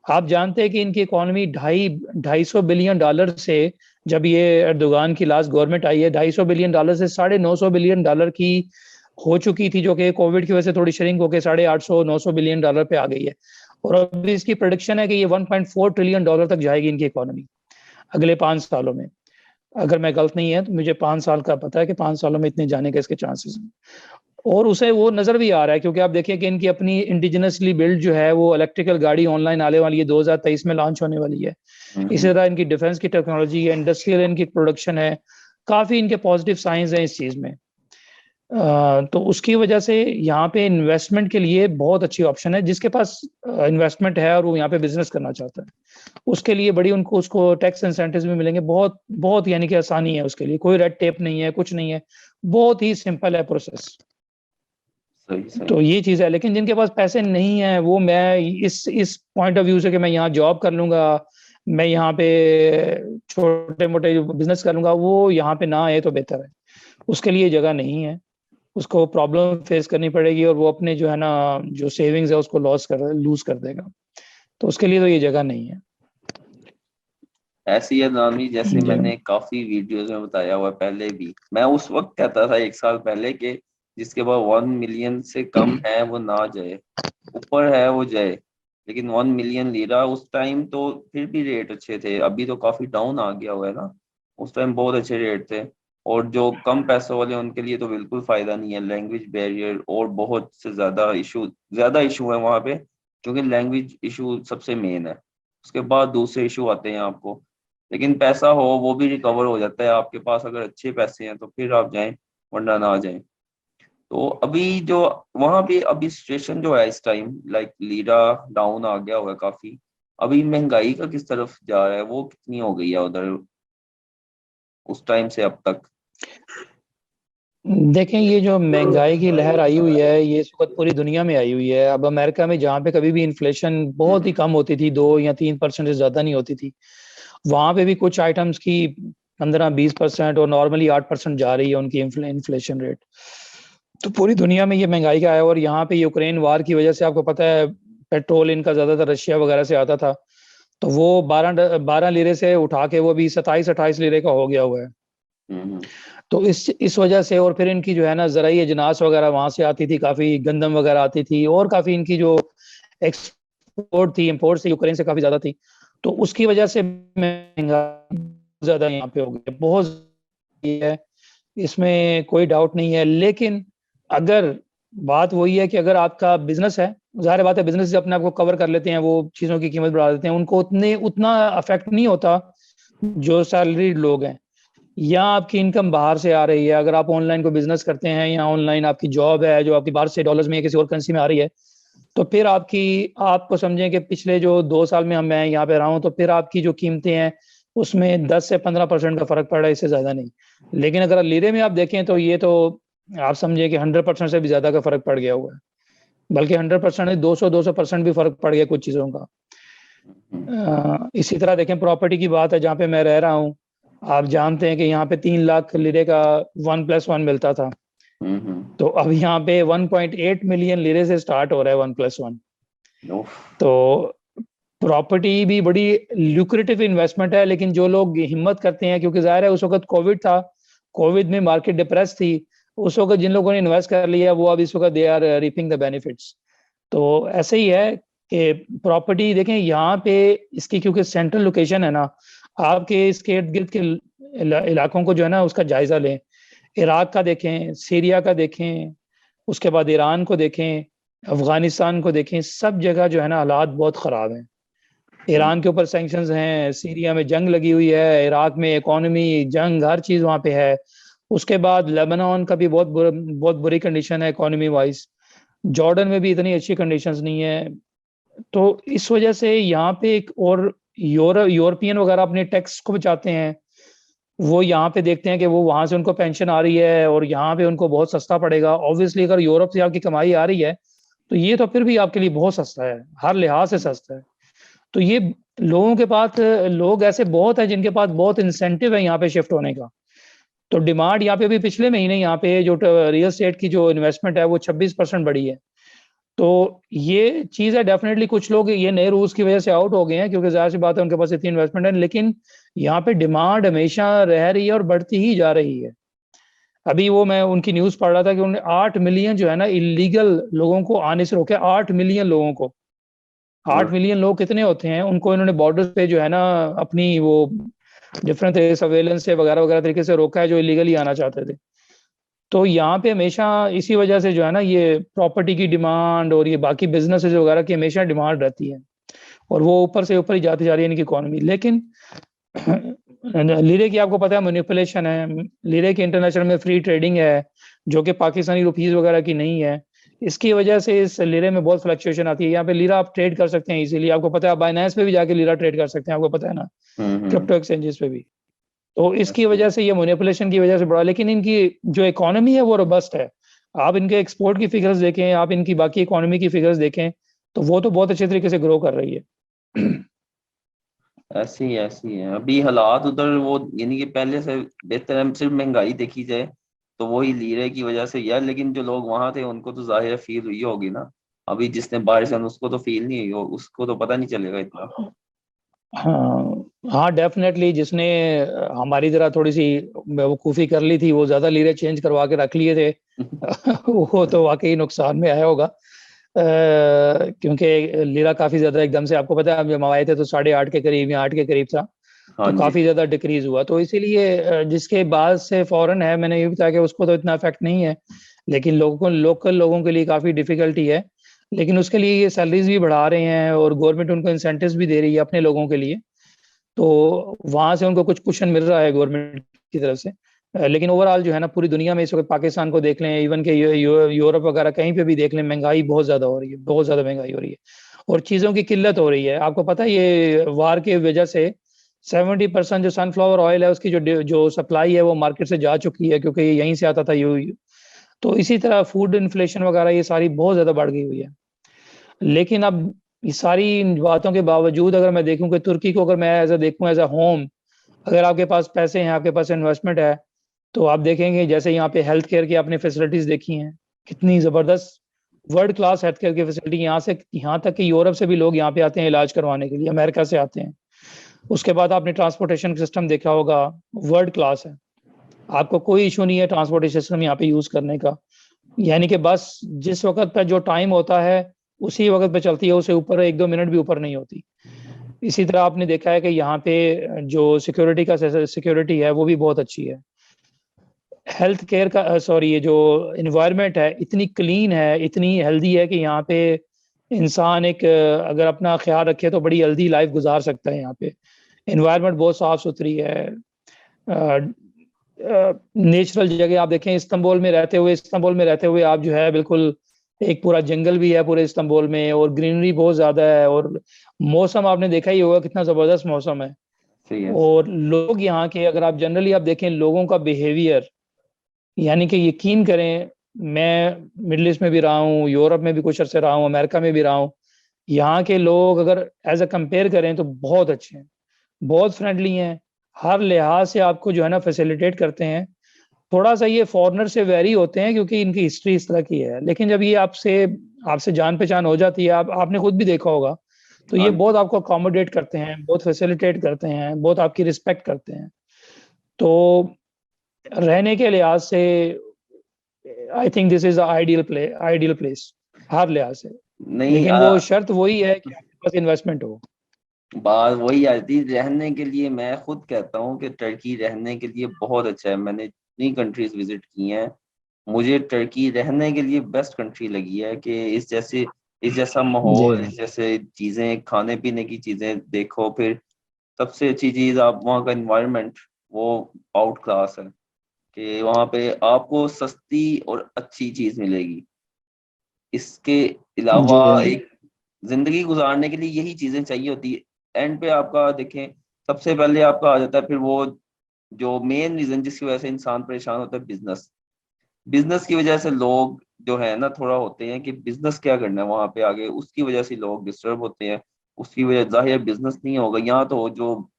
आप जानते हैं कि इनकी इकोनॉमी 250 बिलियन डॉलर से, जब ये एर्दोगान की लास्ट गवर्नमेंट आई है, 250 बिलियन डॉलर से 950 बिलियन डॉलर की हो चुकी थी, जो कि कोविड की वजह से थोड़ी श्रिंक होकर 850-900 बिलियन डॉलर पे आ गई है। और अभी इसकी प्रोडिक्शन है कि ये 1.4 ट्रिलियन डॉलर तक जाएगी इनकी इकोनॉमी अगले 5 सालों में। अगर मैं गलत नहीं है तो मुझे 5 साल का पता है कि 5 सालों में इतने जाने के इसके चांसेस हैं। और उसे वो नजर भी आ रहा है, क्योंकि आप देखिए कि इनकी अपनी इंडिजिनसली बिल्ड जो है वो इलेक्ट्रिकल गाड़ी ऑनलाइन आने वाली है, 2023 में लॉन्च होने वाली है। इसी तरह इनकी डिफेंस की टेक्नोलॉजी है, इंडस्ट्रियल इनकी प्रोडक्शन है, काफी इनके पॉजिटिव साइंस हैं इस चीज में। तो उसकी वजह से यहाँ पे इन्वेस्टमेंट के लिए बहुत अच्छी ऑप्शन है। जिसके पास इन्वेस्टमेंट है और वो यहाँ पे बिजनेस करना चाहता है, उसके लिए बड़ी उनको उसको टैक्स इंसेंटिव्स भी मिलेंगे, बहुत बहुत यानी कि आसानी है उसके लिए, कोई रेड टेप नहीं है, कुछ नहीं है, बहुत ही सिंपल है प्रोसेस। तो ये चीज है। लेकिन जिनके पास पैसे नहीं है वो, मैं इस पॉइंट ऑफ व्यू से कि मैं यहाँ जॉब कर लूंगा, मैं यहाँ पे छोटे मोटे बिजनेस कर लूंगा, वो यहाँ पे ना आए तो बेहतर है। उसके लिए जगह नहीं है, उसको प्रॉब्लम फेस करनी पड़ेगी और वो अपने जो है ना जो सेविंग्स है उसको लूज कर देगा। तो उसके लिए तो ये जगह नहीं है। ऐसी है नामी, जैसे मैंने काफी वीडियोस में बताया हुआ पहले भी, मैं उस वक्त कहता था 1 साल पहले कि जिसके पास 1 मिलियन से कम है वो ना जाए, ऊपर है वो जाए। लेकिन 1 मिलियन लीरा उस टाइम तो फिर भी रेट अच्छे थे, अभी तो काफी डाउन आ गया हुआ है ना। उस टाइम बहुत अच्छे रेट थे। और जो कम पैसों वाले उनके लिए तो बिल्कुल फायदा नहीं है, लैंग्वेज बैरियर और बहुत से ज्यादा इशू है वहाँ पे, क्योंकि लैंग्वेज इशू सबसे मेन है। उसके बाद दूसरे इशू आते हैं आपको। लेकिन पैसा हो वो भी रिकवर हो जाता है आपके पास, अगर अच्छे पैसे हैं तो फिर आप जाएं, वरना ना जाएं। तो अभी जो वहां पे अभी सिचुएशन जो है इस टाइम, लाइक लीरा डाउन आ गया हुआ है काफी। अभी महंगाई का किस तरफ जा रहा है, वो कितनी हो गई है उधर उस टाइम से अब तक? देखें, ये जो महंगाई की लहर आई हुई है ये इस वक्त पूरी दुनिया में आई हुई है। अब अमेरिका में जहाँ पे कभी भी इन्फ्लेशन बहुत ही कम होती थी, 2 या 3% से ज्यादा नहीं होती थी, वहां पे भी कुछ आइटम्स की 15-20% और नॉर्मली 8% जा रही है उनकी इन्फ्लेशन रेट। तो पूरी दुनिया में ये महंगाई का है। और यहाँ पे यूक्रेन वार की वजह से आपको पता है पेट्रोल इनका ज्यादातर रशिया वगैरह से आता था, तो वो 12 लीरे से उठा के वो भी 27-28 लीरे का हो गया हुआ है। तो इस वजह से, और फिर इनकी जो है ना ज़राई अजनास वगैरह वहां से आती थी, काफी गंदम वगैरह आती थी, और काफी इनकी जो एक्सपोर्ट थी इम्पोर्ट से यूक्रेन से काफी ज्यादा थी। तो उसकी वजह से महंगाई ज्यादा यहाँ पे हो गई, बहुत है, इसमें कोई डाउट नहीं है। लेकिन अगर बात वही है कि अगर आपका बिजनेस है, जाहिर बात है बिजनेस अपने आप को कवर कर लेते हैं, वो चीजों की कीमत बढ़ा देते हैं, उनको उतना अफेक्ट नहीं होता जो सैलरीड लोग हैं, या आपकी इनकम बाहर से आ रही है। अगर आप ऑनलाइन को बिजनेस करते हैं या ऑनलाइन आपकी जॉब है जो आपकी बाहर से डॉलर्स में या किसी और करेंसी में आ रही है, तो फिर आपको समझें कि पिछले जो 2 साल में मैं यहाँ पे रहा हूँ, तो फिर आपकी जो कीमतें हैं उसमें 10 से 15% का फर्क पड़ रहा है, इससे ज्यादा नहीं। लेकिन अगर लीरे में आप देखें तो ये तो आप समझे कि 100% से भी ज्यादा का फर्क पड़ गया हुआ है। बल्कि 100% 200% भी फर्क पड़ गया कुछ चीजों का। इसी तरह देखें, प्रॉपर्टी की बात है, जहाँ पे मैं रह रहा हूँ, आप जानते हैं कि यहाँ पे 3 लाख लिरे का 1+1 मिलता था, तो अब यहाँ पे 1.8 मिलियन लिरे से स्टार्ट हो रहा है 1+1। तो प्रॉपर्टी भी बड़ी ल्यूक्रेटिव इन्वेस्टमेंट है, लेकिन जो लोग हिम्मत करते हैं, क्योंकि जाहिर है उस वक्त कोविड था, कोविड में मार्केट डिप्रेस थी, उस वक्त जिन लोगों ने इन्वेस्ट कर लिया वो अब इस वक्त they are reaping the benefits. तो ऐसे ही है कि प्रॉपर्टी देखें यहाँ पे, इसकी क्योंकि सेंट्रल लोकेशन है ना, आपके इसके इर्द गिर्द के इलाकों को जो है ना उसका जायजा लें। इराक का देखें, सीरिया का देखें, उसके बाद ईरान को देखें, अफगानिस्तान को देखें, सब जगह जो है ना हालात बहुत ख़राब हैं। ईरान के ऊपर सैंक्शंस हैं, सीरिया में जंग लगी हुई है, इराक में इकोनॉमी, जंग, हर चीज़ वहाँ पे है। उसके बाद लेबनान का भी बहुत बुरी कंडीशन है इकोनॉमी वाइज। जॉर्डन में भी इतनी अच्छी कंडीशंस नहीं है। तो इस वजह से यहाँ पे एक और यूरोपियन वगैरह अपने टैक्स को बचाते हैं, वो यहाँ पे देखते हैं कि वो वहां से उनको पेंशन आ रही है और यहाँ पे उनको बहुत सस्ता पड़ेगा। ऑब्वियसली अगर यूरोप से आपकी कमाई आ रही है तो ये तो फिर भी आपके लिए बहुत सस्ता है, हर लिहाज से सस्ता है। तो ये लोगों के पास, लोग ऐसे बहुत हैं जिनके पास बहुत इंसेंटिव है यहाँ पे शिफ्ट होने का। तो डिमांड यहाँ पे भी पिछले महीने यहाँ पे जो रियल एस्टेट की जो इन्वेस्टमेंट है वो 26% बढ़ी है। तो ये चीज़ है, डेफिनेटली कुछ लोग ये नए रूल्स की वजह से आउट हो गए हैं, क्योंकि जाहिर सी बात है उनके पास इतनी इन्वेस्टमेंट है, लेकिन यहाँ पे डिमांड हमेशा रह रही है और बढ़ती ही जा रही है। अभी वो मैं उनकी न्यूज़ पढ़ रहा था कि उन्होंने 8 मिलियन जो है ना इलीगल लोगों को आने से रोके, 8 मिलियन लोगों को। 8 मिलियन लोग कितने होते हैं, उनको इन्होंने बॉर्डर पे जो है ना अपनी वो डिफरेंट सर्वेलेंस से वगैरह वगैरह तरीके से रोका है जो इलीगली आना चाहते थे। तो यहाँ पे हमेशा इसी वजह से जो है ना ये प्रॉपर्टी की डिमांड और ये बाकी बिजनेसेस वगैरह की हमेशा डिमांड रहती है, और वो ऊपर से ऊपर ही जाती जा रही है इनकी इकोनॉमी। लेकिन लीरे की आपको पता है मैनिपुलेशन है, लीरे की इंटरनेशनल में फ्री ट्रेडिंग है जो कि पाकिस्तानी रुपीस वगैरह की नहीं है। इसकी वजह से इस लीरे में बहुत फ्लक्चुएशन आती है। यहाँ पे लीरा आप ट्रेड कर सकते हैं इजीली, आपको पता है, आप बाइनेंस पे भी जाके लीरा ट्रेड कर सकते हैं, आपको पता है ना, क्रिप्टो एक्सचेंजेस पे भी। तो इसकी वजह से, ये मैनिपुलेशन की वजह से बढ़ा, लेकिन इनकी जो इकोनॉमी है वो रोबस्ट है। आप इनके एक्सपोर्ट की फिगर्स देखें, आप इनकी बाकी इकोनॉमी की फिगर्स देखें, तो वो तो बहुत अच्छे तरीके से ग्रो कर रही है। ऐसी है अभी हालात उधर, वो यानी कि पहले से बेहतर है। सिर्फ महंगाई देखी जाए तो वही लीरे की वजह से यार, लेकिन जो लोग वहां थे उनको तो जाहिर फील हुई होगी ना। अभी जिसने बाहर से, उसको तो फील नहीं हुई, उसको तो पता नहीं चलेगा इतना। हाँ हाँ, डेफिनेटली जिसने हमारी तरह थोड़ी सी बेवकूफ़ी कर ली थी, वो ज़्यादा लीरे चेंज करवा के रख लिए थे, वो तो वाकई नुकसान में आया होगा। क्योंकि लीरा काफ़ी ज़्यादा एकदम से, आपको पता है हम जब आए थे तो 8.5 के करीब या 8 के करीब था, हाँ तो जी। काफ़ी ज़्यादा डिक्रीज हुआ। तो इसीलिए जिसके बाद से फॉरेन है, मैंने ये भी बताया कि उसको तो इतना इफेक्ट नहीं है, लेकिन लोकल लोगों के लिए काफ़ी डिफिकल्टी है। लेकिन उसके लिए ये सैलरीज भी बढ़ा रहे हैं और गवर्नमेंट उनको इंसेंटिव्स भी दे रही है अपने लोगों के लिए, तो वहां से उनको कुछ कुशन मिल रहा है गवर्नमेंट की तरफ से। लेकिन ओवरऑल जो है ना पूरी दुनिया में इस वक्त, पाकिस्तान को देख लें, इवन के यूरोप वगैरह कहीं पे भी देख लें, महंगाई बहुत ज्यादा हो रही है, बहुत ज्यादा महंगाई हो रही है और चीजों की किल्लत हो रही है। आपको पता है ये वार की वजह से 70% जो सनफ्लावर ऑयल है उसकी जो सप्लाई है वो मार्केट से जा चुकी है, क्योंकि ये यहीं से आता था तो इसी तरह फूड इन्फ्लेशन वगैरह ये सारी बहुत ज्यादा बढ़ गई हुई है। लेकिन अब ये सारी बातों के बावजूद अगर मैं देखूं कि तुर्की को अगर मैं एज अ देखूं एज अ होम, अगर आपके पास पैसे हैं, आपके पास इन्वेस्टमेंट है, तो आप देखेंगे जैसे यहाँ पे हेल्थ केयर की आपने फैसिलिटीज देखी हैं, कितनी जबरदस्त वर्ल्ड क्लास हेल्थ केयर की फैसिलिटी। यहाँ तक कि यूरोप से भी लोग यहाँ पे आते हैं इलाज करवाने के लिए, अमेरिका से आते हैं। उसके बाद आपने ट्रांसपोर्टेशन सिस्टम देखा होगा, वर्ल्ड क्लास है, आपको कोई इशू नहीं है ट्रांसपोर्टेशन सिस्टम यहाँ पे यूज करने का। यानी कि बस जिस वक्त पर जो टाइम होता है उसी वक्त पे चलती है, उसे ऊपर 1-2 मिनट भी ऊपर नहीं होती। इसी तरह आपने देखा है कि यहाँ पे जो सिक्योरिटी है वो भी बहुत अच्छी है। हेल्थ केयर का सॉरी, ये जो इन्वायरमेंट है इतनी क्लीन है, इतनी हेल्दी है कि यहाँ पे इंसान एक अगर अपना ख्याल रखे तो बड़ी हेल्दी लाइफ गुजार सकता है। यहाँ पे इन्वायरमेंट बहुत साफ सुथरी है, नेचुरल जगह आप देखें, इस्तांबुल में रहते हुए आप जो है बिल्कुल, एक पूरा जंगल भी है पूरे इस्तांबुल में और ग्रीनरी बहुत ज्यादा है, और मौसम आपने देखा ही होगा कितना जबरदस्त मौसम है। सही है। और लोग यहाँ के, अगर आप जनरली आप देखें लोगों का बिहेवियर, यानी कि यकीन करें मैं मिडिल ईस्ट में भी रहा हूँ, यूरोप में भी कुछ अर्से रहा हूँ, अमेरिका में भी रहा हूँ। यहाँ के लोग अगर एज अ कंपेयर करें तो बहुत अच्छे हैं, बहुत फ्रेंडली हैं, हर लिहाज से आपको जो है ना फैसिलिटेट करते हैं। थोड़ा सा ये फॉरेनर से वेरी होते हैं क्योंकि इनकी हिस्ट्री इस तरह की है, लेकिन जब ये आपसे आपसे जान पहचान हो जाती है, आपने खुद भी देखा होगा, तो हाँ ये जी। बहुत आपको अकोमोडेट करते हैं, बहुत फैसिलिटेट करते हैं, बहुत आपकी रिस्पेक्ट करते हैं। तो रहने के लिहाज से I think this is ideal place हर लिहाज से। नहीं लेकिन वो शर्त वही है कि आपके पास इन्वेस्टमेंट हो। बात वही आती है रहने के लिए। मैं खुद कहता हूँ कि टर्की रहने के लिए बहुत अच्छा है। मैंने जितनी कंट्रीज विजिट की हैं, मुझे टर्की रहने के लिए बेस्ट कंट्री लगी है कि इस जैसा जी माहौल, इस जैसे चीजें, खाने पीने की चीजें देखो। फिर सबसे अच्छी चीज आप वहाँ का एनवायरनमेंट, वो आउट क्लास है कि वहाँ पे आपको सस्ती और अच्छी चीज मिलेगी। इसके अलावा जी एक जिंदगी गुजारने के लिए यही चीजें चाहिए होती है। एंड पे आपका देखें, सबसे पहले आपका आ जाता है फिर वो जो मेन रीजन जिसकी वजह से इंसान परेशान होता है, बिजनेस। बिजनेस की वजह से लोग जो है ना थोड़ा होते हैं कि बिजनेस क्या करना है वहां पे आगे, उसकी वजह से लोग डिस्टर्ब होते हैं। उसकी वजह जाहिर बिजनेस नहीं होगा यहाँ तो। जो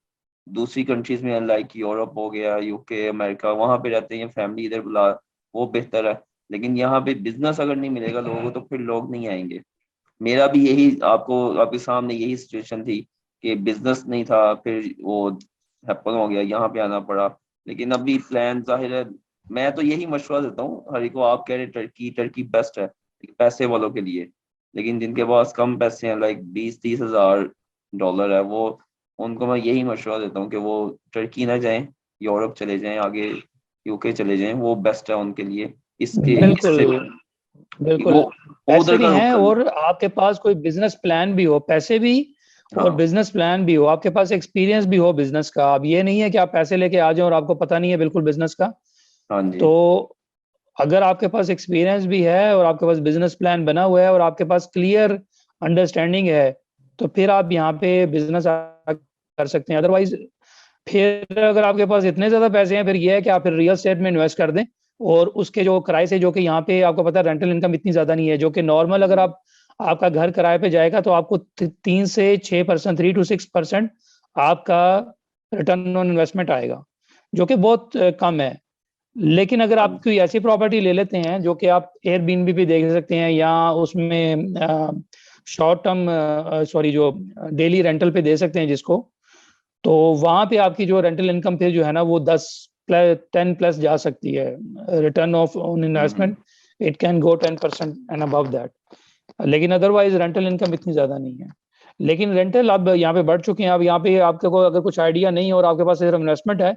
दूसरी कंट्रीज में लाइक यूरोप हो गया, यूके, अमेरिका, वहां पे रहते हैं फैमिली इधर बुला, वो बेहतर है। लेकिन यहाँ पे बिजनेस अगर नहीं मिलेगा लोगों को तो फिर लोग नहीं आएंगे। मेरा भी यही, आपको आपके सामने यही सिचुएशन थी कि बिजनेस नहीं था, फिर वो हैपन हो गया, यहाँ पे आना पड़ा। लेकिन अभी प्लान जाहिर है, मैं तो यही मशवरा देता हूँ हर एक को। आप कह रहे टर्की, टर्की बेस्ट है पैसे वालों के लिए। लेकिन जिनके पास कम पैसे हैं, लाइक 20-30 हज़ार डॉलर है, वो उनको मैं यही मशवरा देता हूँ कि वो टर्की ना जाएं, यूरोप चले जाएं आगे, यूके चले जाएं, वो बेस्ट है उनके लिए। बिल्कुल इससे बिल्कुल। वो पैसे उधर भी का रुख हैं कर। और आपके पास कोई बिजनेस प्लान भी हो, पैसे भी और हाँ बिजनेस प्लान भी हो, आपके पास एक्सपीरियंस भी हो बिजनेस का। अब ये नहीं है कि आप पैसे लेके आ जाओ और आपको पता नहीं है बिल्कुल बिजनेस का। हाँ जी। तो अगर आपके पास एक्सपीरियंस भी है और आपके पास बिजनेस प्लान बना हुआ है और आपके पास क्लियर अंडरस्टैंडिंग है, तो फिर आप यहाँ पे बिजनेस कर सकते हैं। अदरवाइज फिर अगर आपके पास इतने ज्यादा पैसे हैं, फिर ये है कि आप फिर रियल एस्टेट में इन्वेस्ट कर दें और उसके जो किराए से, जो कि यहाँ पे आपको पता है रेंटल इनकम इतनी ज्यादा नहीं है, जो कि नॉर्मल अगर आप आपका घर किराए पे जाएगा तो आपको 3 से 6%, 3 to 6% आपका रिटर्न ऑन इन्वेस्टमेंट आएगा, जो कि बहुत कम है। लेकिन अगर आप कोई ऐसी प्रॉपर्टी ले लेते हैं जो कि आप एयरबीएनबी पे देख सकते हैं या उसमें शॉर्ट टर्म सॉरी जो डेली रेंटल पे दे सकते हैं जिसको, तो वहां पे आपकी जो रेंटल इनकम फिर जो है ना वो 10+ जा सकती है। Return of on investment it can go 10% and above that. लेकिन अदरवाइज रेंटल इनकम इतनी ज्यादा नहीं है। लेकिन रेंटल अब यहाँ पे बढ़ चुके हैं। अब यहाँ पे आपके को अगर कुछ आइडिया नहीं है और आपके पास सिर्फ इन्वेस्टमेंट है,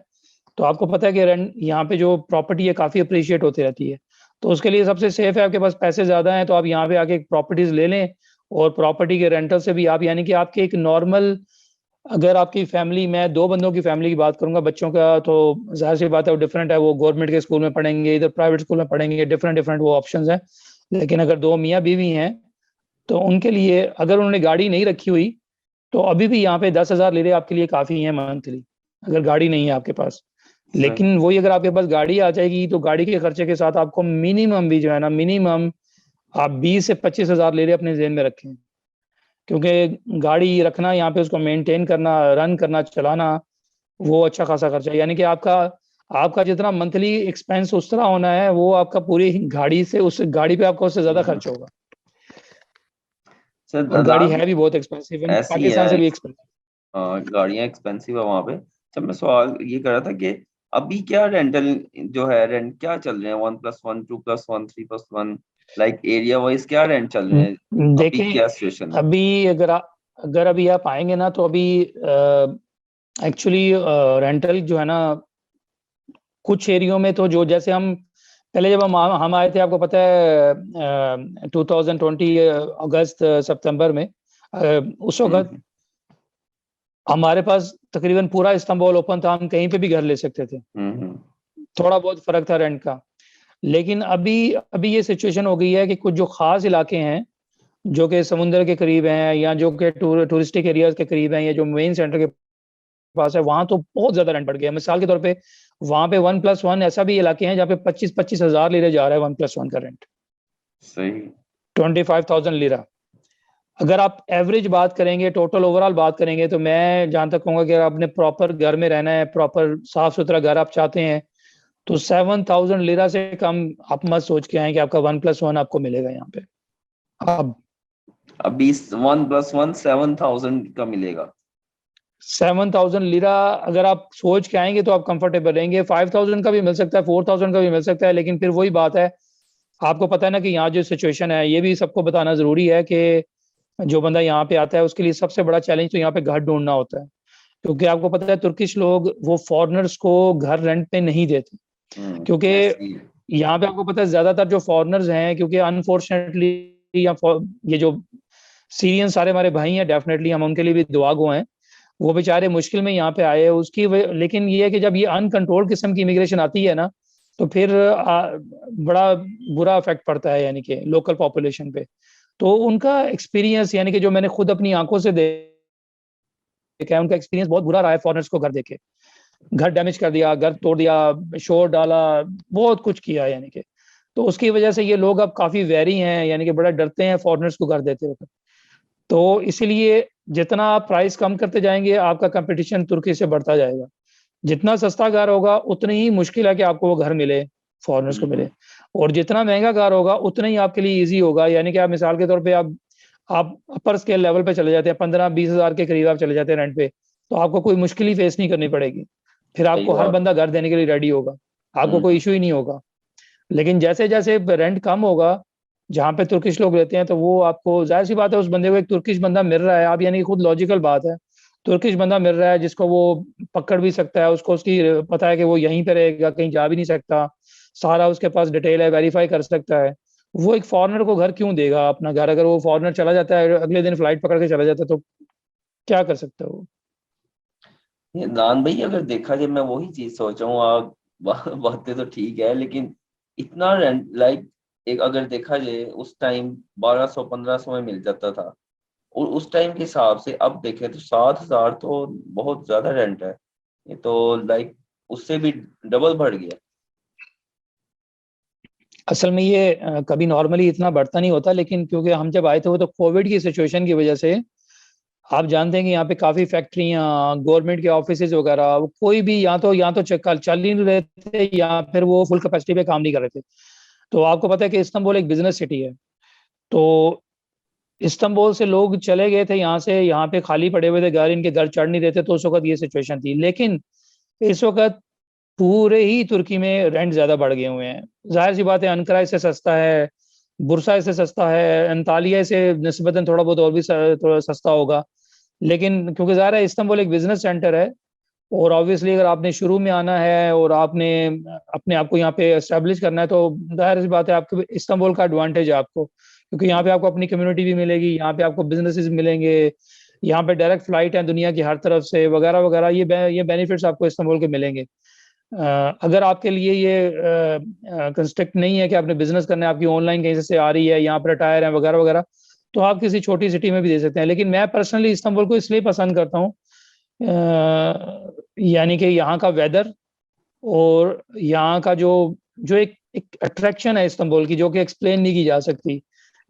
तो आपको पता है कि रेंट यहाँ पे जो प्रॉपर्टी है काफी अप्रिशिएट होती रहती है। तो उसके लिए सबसे सेफ है, आपके पास पैसे ज्यादा हैं तो आप यहाँ पे आके प्रॉपर्टीज ले लें और प्रॉपर्टी के रेंटल से भी आप, यानी कि आपके एक नॉर्मल, अगर आपकी फैमिली, मैं 2 बंदों की फैमिली की बात करूंगा, बच्चों का तो जाहिर सी बात है वो डिफरेंट है, वो गवर्नमेंट के स्कूल में पढ़ेंगे, इधर प्राइवेट स्कूल में पढ़ेंगे, डिफरेंट डिफरेंट वो ऑप्शंस हैं। लेकिन अगर 2 मियाँ बीवी हैं तो उनके लिए अगर उन्होंने गाड़ी नहीं रखी हुई तो अभी भी यहाँ पे 10,000 लिरे आपके लिए काफी है मंथली, अगर गाड़ी नहीं है आपके पास। सही। लेकिन वही अगर आपके पास गाड़ी आ जाएगी तो गाड़ी के खर्चे के साथ आपको मिनिमम भी जो है ना, मिनिमम आप 20 से 25 हज़ार लिरे अपने जेब में रखें। क्योंकि गाड़ी रखना, यहाँ पे उसको मेंटेन करना, रन करना, चलाना, वो अच्छा खासा खर्चा है। यानी कि आपका आपका जितना मंथली एक्सपेंस उस तरह होना है, वो आपका पूरी गाड़ी से, उस गाड़ी पे आपका उससे ज्यादा खर्च होगा। सर और गाड़ी अदनान, है भी बहुत एक्सपेंसिव, ऐसी पाकिस्तान से है। भी एक्सपेंसिव। गाड़ियाँ एक्सपेंसिव है वहाँ पे। अच्छा, मैं सवाल ये कर रहा था कि अभी क्या रेंटल जो है, रेंट क्या चल रहे हैं? 1+1, 2+1, 3+1, लाइक एरिया वाइज क्या रेंट चल रहे हैं? अभी देखें, क्या सिचुएशन है? अभी अगर अभी आप आएंगे ना तो अभी एक्चुअली रेंटल जो है ना कुछ एरियो में, तो जो जैसे हम पहले जब हम आए थे, आपको पता है 2020 अगस्त सितंबर में, उस वक्त हम्म हमारे पास तकरीबन पूरा इस्तांबुल ओपन था, हम कहीं पे भी घर ले सकते थे। हम्म। थोड़ा बहुत फर्क था रेंट का। लेकिन अभी अभी ये सिचुएशन हो गई है कि कुछ जो खास इलाके हैं जो कि समुंदर के करीब हैं या जो कि टूरिस्टिक एरियाज के करीब हैं या जो मेन सेंटर के पास है, वहां तो बहुत ज्यादा रेंट बढ़ गया। मिसाल के तौर पे वहां पे 1+1 ऐसा भी इलाके हैं जहाँ पे 25-25 हजार लिरे जा रहा है 1+1 का रेंट, सही। 25,000 लिरा। अगर आप एवरेज बात करेंगे, टोटल ओवरऑल बात करेंगे, तो मैं जहां तक कहूंगा कि अगर आपने प्रॉपर घर में रहना है, प्रॉपर साफ सुथरा घर आप चाहते हैं, तो 7,000 लिरा से कम आप मत सोच के आए कि आपका 1+1 आपको मिलेगा यहाँ पे। अब अभी 1+1 7,000 का मिलेगा। 7,000 लिरा अगर आप सोच के आएंगे तो आप कंफर्टेबल रहेंगे। 5,000 का भी मिल सकता है, 4,000 का भी मिल सकता है, लेकिन फिर वही बात है, आपको पता है ना कि यहाँ जो सिचुएशन है, ये भी सबको बताना जरूरी है कि जो बंदा यहाँ पे आता है उसके लिए सबसे बड़ा चैलेंज तो यहाँ पे घर ढूंढना होता है। क्योंकि आपको पता है तुर्किश लोग वो फॉरेनर्स को घर रेंट पे नहीं देते, क्योंकि ऐसे ही है। यहाँ पे आपको पता है ज्यादातर जो फॉरेनर्स हैं, क्योंकि अनफॉर्चुनेटली ये जो सीरियन सारे हमारे भाई हैं, डेफिनेटली हम उनके लिए भी दुआ गो हैं, वो बेचारे मुश्किल में यहाँ पे आए लेकिन ये है कि जब ये अनकंट्रोल किस्म की इमिग्रेशन आती है ना, तो फिर बड़ा बुरा इफेक्ट पड़ता है यानी कि लोकल पॉपुलेशन पे। तो उनका एक्सपीरियंस यानी कि जो मैंने खुद अपनी आंखों से देखा है, उनका एक्सपीरियंस बहुत बुरा रहा है फॉरेनर्स को घर देके। घर डैमेज कर दिया, घर तोड़ दिया, शोर डाला, बहुत कुछ किया यानी कि। तो उसकी वजह से ये लोग अब काफी वेरी हैं, यानी कि बड़ा डरते हैं फॉरेनर्स को घर देते वक्त। तो इसीलिए जितना आप प्राइस कम करते जाएंगे, आपका कंपटीशन तुर्की से बढ़ता जाएगा। जितना सस्ता घर होगा उतनी ही मुश्किल है कि आपको वो घर मिले, फॉरेनर्स को मिले। और जितना महंगा घर होगा उतना ही आपके लिए इजी होगा। यानी कि आप मिसाल के तौर पे आप अपर स्केल लेवल पे चले जाते हैं, 15-20 हजार के करीब आप चले जाते हैं रेंट पे, तो आपको कोई मुश्किल ही फेस नहीं करनी पड़ेगी। फिर सही आपको हर बात। बंदा घर देने के लिए रेडी होगा, आपको कोई इशू ही नहीं होगा। लेकिन जैसे जैसे रेंट कम होगा जहाँ पे तुर्किश लोग रहते हैं, तो वो आपको जाहिर सी बात है, उस बंदे को एक तुर्किश बंदा मिल रहा है, आप यानी खुद लॉजिकल बात है, तुर्किश बंदा मिल रहा है जिसको वो पकड़ भी सकता है, उसको उसकी पता है कि वो यहीं पे रहेगा, कहीं जा भी नहीं सकता, सारा उसके पास डिटेल है, वेरीफाई कर सकता है। वो एक फॉरेनर को घर क्यों देगा अपना घर? अगर वो फॉरेनर चला जाता है, अगले दिन फ्लाइट पकड़ के चला जाता है, तो क्या कर सकता है वो? ये नान भाई, अगर देखा जाए मैं वही चीज सोच रहा हूँ। आप बातें तो ठीक है, लेकिन इतना रेंट लाइक एक अगर देखा जाए उस टाइम 1200-1500 में मिल जाता था, और उस टाइम के हिसाब से अब देखें तो 7,000 तो बहुत ज्यादा रेंट है। ये तो लाइक उससे भी डबल बढ़ गया। असल में ये कभी नॉर्मली इतना बढ़ता नहीं होता, लेकिन क्योंकि हम जब आए थे वो तो कोविड की सिचुएशन की वजह से, आप जानते हैं कि यहाँ पे काफी फैक्ट्रियां, गवर्नमेंट के ऑफिसेज वगैरह, वो कोई भी यहाँ तो चल ही नहीं रहे थे, या फिर वो फुल कैपेसिटी पे काम नहीं कर रहे थे। तो आपको पता है कि इस्तांबुल एक बिजनेस सिटी है, तो इस्तांबुल से लोग चले गए थे यहाँ से, यहाँ पे खाली पड़े हुए थे घर, इनके घर चढ़ नहीं रहे थे, तो उस वक्त ये सिचुएशन थी। लेकिन इस वक्त पूरे ही तुर्की में रेंट ज्यादा बढ़ गए हुए हैं। जाहिर सी बात है, अनकरा इससे सस्ता है, बुरसा इससे सस्ता है, अंतालिया से निस्बतन थोड़ा बहुत और भी थोड़ा सस्ता होगा। लेकिन क्योंकि ज़ाहिर है इस्तांबुल एक बिजनेस सेंटर है, और ऑब्वियसली अगर आपने शुरू में आना है और आपने अपने आप को यहाँ पे एस्टेब्लिश करना है, तो जाहिर सी बात है आपके इस्तांबुल का एडवांटेज है आपको, क्योंकि यहाँ पे आपको अपनी कम्युनिटी भी मिलेगी, यहाँ पे आपको बिजनेसेस मिलेंगे, यहाँ पे डायरेक्ट फ्लाइट है दुनिया की हर तरफ से, वगैरह वगैरह। ये बेनिफिट्स आपको इस्तांबुल के मिलेंगे। अगर आपके लिए ये कंस्ट्रक्ट नहीं है कि आपने बिजनेस करना है, आपकी ऑनलाइन कहीं से आ रही है, यहाँ पर अटायर है वगैरह वगैरह, तो आप किसी छोटी सिटी में भी दे सकते हैं। लेकिन मैं पर्सनली इस्तांबुल को इसलिए पसंद करता हूँ, यानी कि यहाँ का वेदर, और यहाँ का जो जो एक अट्रैक्शन है इस्तांबुल की, जो कि एक्सप्लेन नहीं की जा सकती।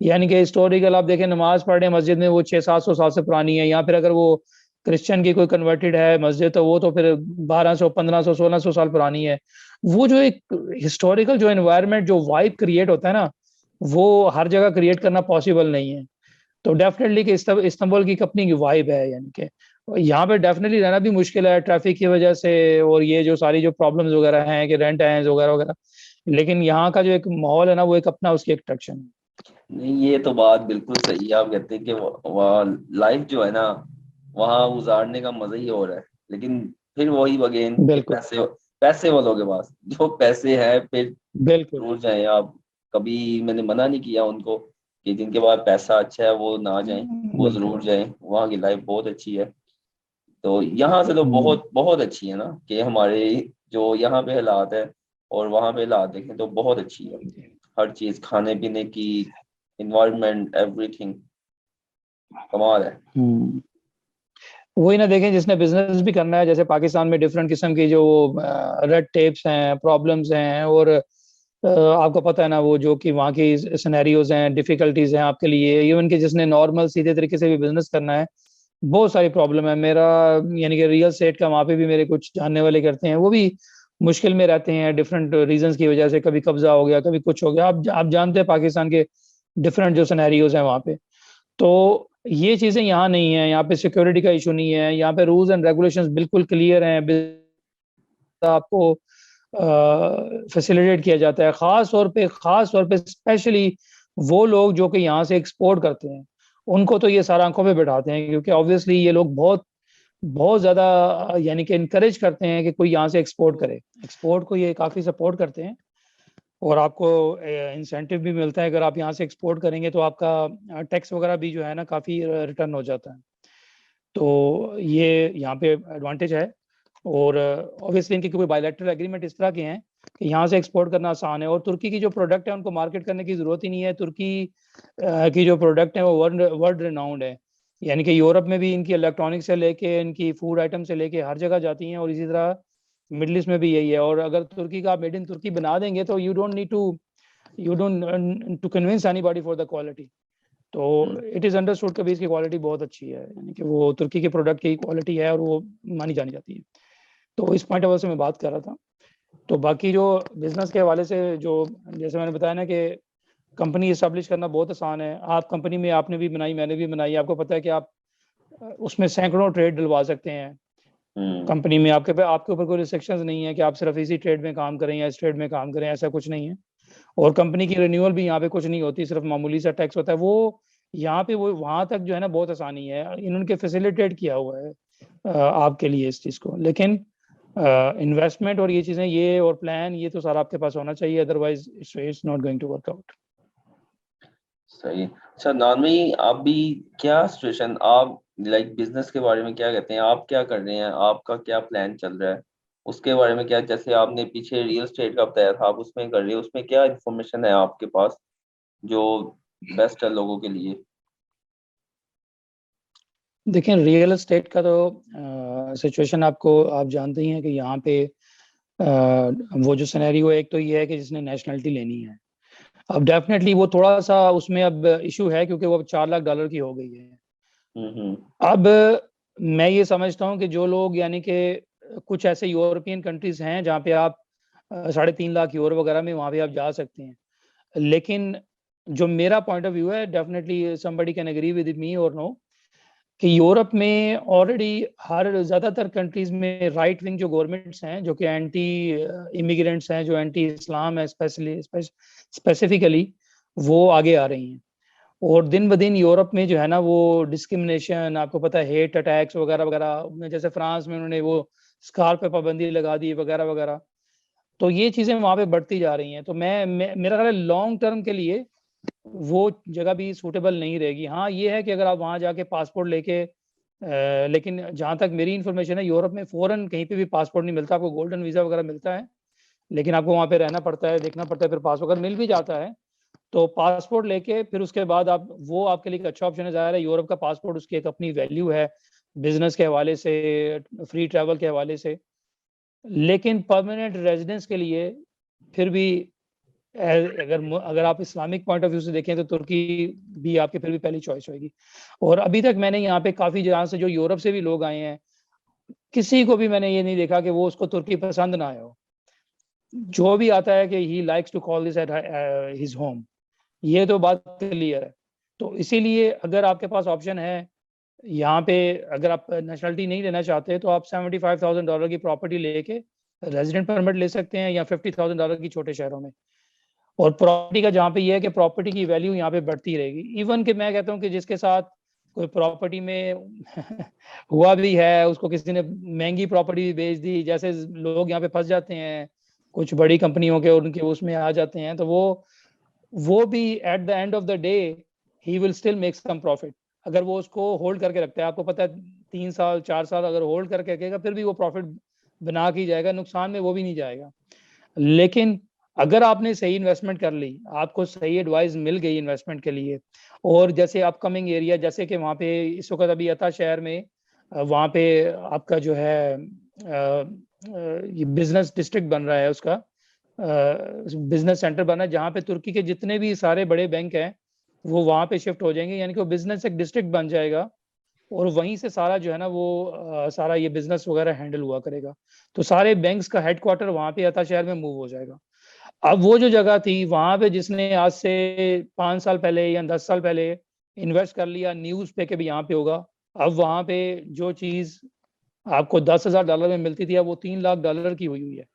यानी कि हिस्टोरिकल आप देखें, नमाज पढ़ रहे हैं मस्जिद में, वो 600-700 साल से पुरानी है। या फिर अगर वो क्रिश्चियन की कोई कन्वर्टेड है मस्जिद, तो वो तो फिर 1200, 1500, 1600 साल पुरानी है। वो जो एक हिस्टोरिकल जो एनवायरनमेंट, जो वाइब क्रिएट होता है ना, वो हर जगह क्रिएट करना पॉसिबल नहीं है। तो डेफिनेटली कि इस्तांबुल की अपनी की वाइब है, यानी कि यहाँ पे डेफिनेटली रहना भी मुश्किल है ट्रैफिक की वजह से, और ये जो सारी जो प्रॉब्लम्स वगैरह हैं कि रेंट है वगैरह वगैरह। लेकिन यहाँ का जो एक माहौल है ना, वो एक अपना उसकी अट्रैक्शन है। नहीं, ये तो बात बिल्कुल सही है। आप कहते हैं कि वहाँ लाइफ जो है ना, वहाँ गुजारने का मजा ही और है। लेकिन फिर वही अगेन कि बिल्कुल पैसे, पैसे वालों के पास जो पैसे हैं, फिर बिल्कुल जरूर जाएं आप। कभी मैंने मना नहीं किया उनको कि जिनके पास पैसा अच्छा है वो ना जाएं, वो बिल्कुल। जरूर जाएं। वहाँ की लाइफ बहुत अच्छी है। तो यहाँ से तो हम्म, बहुत बहुत अच्छी है ना, कि हमारे जो यहाँ पे हालात है और वहाँ पे हालात देखें तो बहुत अच्छी है। हर चीज, खाने पीने की, इन्वायरमेंट, एवरीथिंग कमाल है। हम्म। वही ना, देखें जिसने बिजनेस भी करना है, जैसे पाकिस्तान में डिफरेंट किस्म की जो रेड टेप्स हैं, प्रॉब्लम्स हैं, और आपको पता है ना वो जो कि वहाँ की सिनेरियोज हैं, डिफिकल्टीज हैं आपके लिए, इवन कि जिसने नॉर्मल सीधे तरीके से भी बिजनेस करना है, बहुत सारी प्रॉब्लम है। मेरा यानी कि रियल एस्टेट का वहाँ पे भी मेरे कुछ जानने वाले करते हैं, वो भी मुश्किल में रहते हैं डिफरेंट रीजंस की वजह से, कभी कब्जा हो गया, कभी कुछ हो गया। आप जानते हैं पाकिस्तान के डिफरेंट जो सिनेरियोज हैं वहाँ पे। तो ये चीजें यहाँ नहीं है, यहाँ पे सिक्योरिटी का इशू नहीं है, यहाँ पे रूल्स एंड रेगुलेशंस बिल्कुल क्लियर हैं, आपको फैसिलिटेट किया जाता है। खास तौर पे स्पेशली वो लोग जो कि यहाँ से एक्सपोर्ट करते हैं, उनको तो ये सारा आंखों पे बैठाते हैं, क्योंकि ऑब्वियसली ये लोग बहुत बहुत ज्यादा यानी कि इनकरेज करते हैं कि कोई यहाँ से एक्सपोर्ट करे, एक्सपोर्ट को ये काफी सपोर्ट करते हैं। और आपको इंसेंटिव भी मिलता है, अगर आप यहाँ से एक्सपोर्ट करेंगे तो आपका टैक्स वगैरह भी जो है ना काफी रिटर्न हो जाता है। तो ये यहाँ पे एडवांटेज है। और ऑब्वियसली इनके कोई बायलैटरल एग्रीमेंट इस तरह के हैं कि यहाँ से एक्सपोर्ट करना आसान है, और तुर्की की जो प्रोडक्ट है उनको मार्केट करने की जरूरत ही नहीं है। तुर्की की जो प्रोडक्ट है वो वर्ल्ड रिनाउंड है, यानी कि यूरोप में भी इनकी इलेक्ट्रॉनिक से लेके इनकी फूड आइटम से लेके हर जगह जाती हैं, और इसी तरह मिडिल ईस्ट में भी यही है। और अगर तुर्की का मेड इन तुर्की बना देंगे तो you don't to convince anybody for the quality. तो इट इज अंडरस्टूड कभी इसकी क्वालिटी बहुत अच्छी है, यानी कि वो तुर्की के प्रोडक्ट की क्वालिटी है और वो मानी जानी जाती है। तो इस पॉइंट ऑफ व्यू से मैं बात कर रहा था। तो बाकी जो बिजनेस के हवाले से, जो जैसे मैंने बताया ना कि कंपनी इस्टेब्लिश करना बहुत आसान है। आप कंपनी में, आपने भी बनाई, मैंने भी बनाई, आपको पता है कि आप उसमें सैकड़ों ट्रेड डलवा सकते हैं कंपनी में। आपके ऊपर कोई रिस्ट्रिक्शंस नहीं है कि आप सिर्फ इसी ट्रेड में काम करें या इस ट्रेड में काम करें, ऐसा कुछ नहीं है। और कंपनी की रिन्यूअल भी यहाँ पे कुछ नहीं होती, सिर्फ मामूली सा टैक्स होता है। वो यहाँ पे वो वहाँ तक जो है ना बहुत आसानी है, इन्होंने फैसिलिटेट किया हुआ है आपके लिए इस चीज़ को। लेकिन इन्वेस्टमेंट और ये चीज़ें, ये और प्लान, ये तो सारा आपके पास होना चाहिए, otherwise it's not going to work out. सही। अच्छा नानवी, आप भी क्या सिचुएशन, आप लाइक बिजनेस के बारे में क्या कहते हैं, आप क्या कर रहे हैं, आपका क्या प्लान चल रहा है उसके बारे में क्या, जैसे आपने पीछे रियल एस्टेट का बताया था आप उसमें कर रहे हो, उसमें क्या इन्फॉर्मेशन है आपके पास जो बेस्ट है लोगों के लिए? देखिए रियल एस्टेट का तो सिचुएशन आप जानते ही हैं कि यहाँ पे वो जो सिनेरियो है, एक तो ये है कि जिसने नेशनलिटी लेनी है, अब डेफिनेटली वो थोड़ा सा उसमें अब इशू है, क्योंकि वो अब $4 लाख की हो गई है। अब मैं ये समझता हूँ कि जो लोग, यानी कि कुछ ऐसे यूरोपियन कंट्रीज हैं जहाँ पे आप 3.5 लाख यूरो वगैरह में वहाँ पे आप जा सकते हैं। लेकिन जो मेरा पॉइंट ऑफ व्यू है, definitely somebody can agree with me और नो, कि यूरोप में ऑलरेडी हर ज़्यादातर कंट्रीज में राइट विंग जो गवर्नमेंट्स हैं, जो कि एंटी इमिग्रेंट्स हैं, जो एंटी इस्लाम है स्पेसिफिकली, वो आगे आ रही हैं। और दिन ब दिन यूरोप में जो है ना वो डिस्क्रिमिनेशन, आपको पता है, हेट अटैक्स वगैरह वगैरह, जैसे फ्रांस में उन्होंने वो स्कार पे पाबंदी लगा दी वगैरह वगैरह। तो ये चीज़ें वहाँ पे बढ़ती जा रही हैं। तो मेरा ख्याल है लॉन्ग टर्म के लिए वो जगह भी सूटेबल नहीं रहेगी। हाँ ये है कि अगर आप वहाँ जाके पासपोर्ट लेके लेकिन जहाँ तक मेरी इन्फॉर्मेशन है, यूरोप में फ़ौरन कहीं पे भी पासपोर्ट नहीं मिलता। आपको गोल्डन वीज़ा वगैरह मिलता है, लेकिन आपको वहाँ पे रहना पड़ता है, देखना पड़ता है, फिर पासपोर्ट अगर मिल भी जाता है तो पासपोर्ट लेके फिर उसके बाद आप, वो आपके लिए एक अच्छा ऑप्शन है। ज़ाहिर है यूरोप का पासपोर्ट, उसकी एक अपनी वैल्यू है बिजनेस के हवाले से, फ्री ट्रैवल के हवाले से। लेकिन परमानेंट रेजिडेंस के लिए फिर भी अगर आप इस्लामिक पॉइंट ऑफ व्यू से देखें तो तुर्की भी आपकी फिर भी पहली चॉइस होगी। और अभी तक मैंने यहाँ पे काफ़ी जगह से जो यूरोप से भी लोग आए हैं, किसी को भी मैंने ये नहीं देखा कि वो उसको तुर्की पसंद ना आया हो। जो भी आता है कि he likes to call this at his home, ये तो बात क्लियर है। तो इसीलिए अगर आपके पास ऑप्शन है यहाँ पे, अगर आप नेशनलिटी नहीं लेना चाहते तो आप $75,000 की प्रॉपर्टी लेके रेजिडेंट परमिट ले सकते हैं, या $50,000 की छोटे शहरों में। और प्रॉपर्टी का जहाँ पे ये है कि प्रॉपर्टी की वैल्यू यहाँ पे बढ़ती रहेगी। इवन कि मैं कहता हूँ कि जिसके साथ कोई प्रॉपर्टी में हुआ भी है, उसको किसी ने महंगी प्रॉपर्टी भी बेच दी, जैसे लोग यहाँ पे फंस जाते हैं कुछ बड़ी कंपनियों के, उनके उसमें आ जाते हैं, तो वो भी at the end of the day he will still make some profit. अगर वो उसको होल्ड करके रखता है, आपको पता है 3 साल 4 साल अगर होल्ड करके रखेगा, फिर भी वो प्रॉफिट बना के जाएगा, नुकसान में वो भी नहीं जाएगा। लेकिन अगर आपने सही इन्वेस्टमेंट कर ली, आपको सही एडवाइस मिल गई इन्वेस्टमेंट के लिए, और जैसे अपकमिंग एरिया, जैसे कि वहाँ पे इस वक्त अभी अता शहर में वहाँ पे आपका जो है ये बिजनेस डिस्ट्रिक्ट बन रहा है, उसका बिजनेस सेंटर बना है, जहाँ पे तुर्की के जितने भी सारे बड़े बैंक हैं वो वहाँ पे शिफ्ट हो जाएंगे, यानी कि वो बिजनेस एक डिस्ट्रिक्ट बन जाएगा और वहीं से सारा जो है ना वो सारा ये बिजनेस वगैरह हैंडल हुआ करेगा। तो सारे बैंक्स का हेडक्वार्टर वहाँ पे अता शहर में मूव हो जाएगा। अब वो जो जगह थी वहाँ पे जिसने आज से 5 साल पहले या 10 साल पहले इन्वेस्ट कर लिया न्यूज़ पे के भी यहाँ पे होगा, अब वहाँ पे जो चीज़ आपको $10,000 में मिलती थी अब वो $3 लाख की हुई है।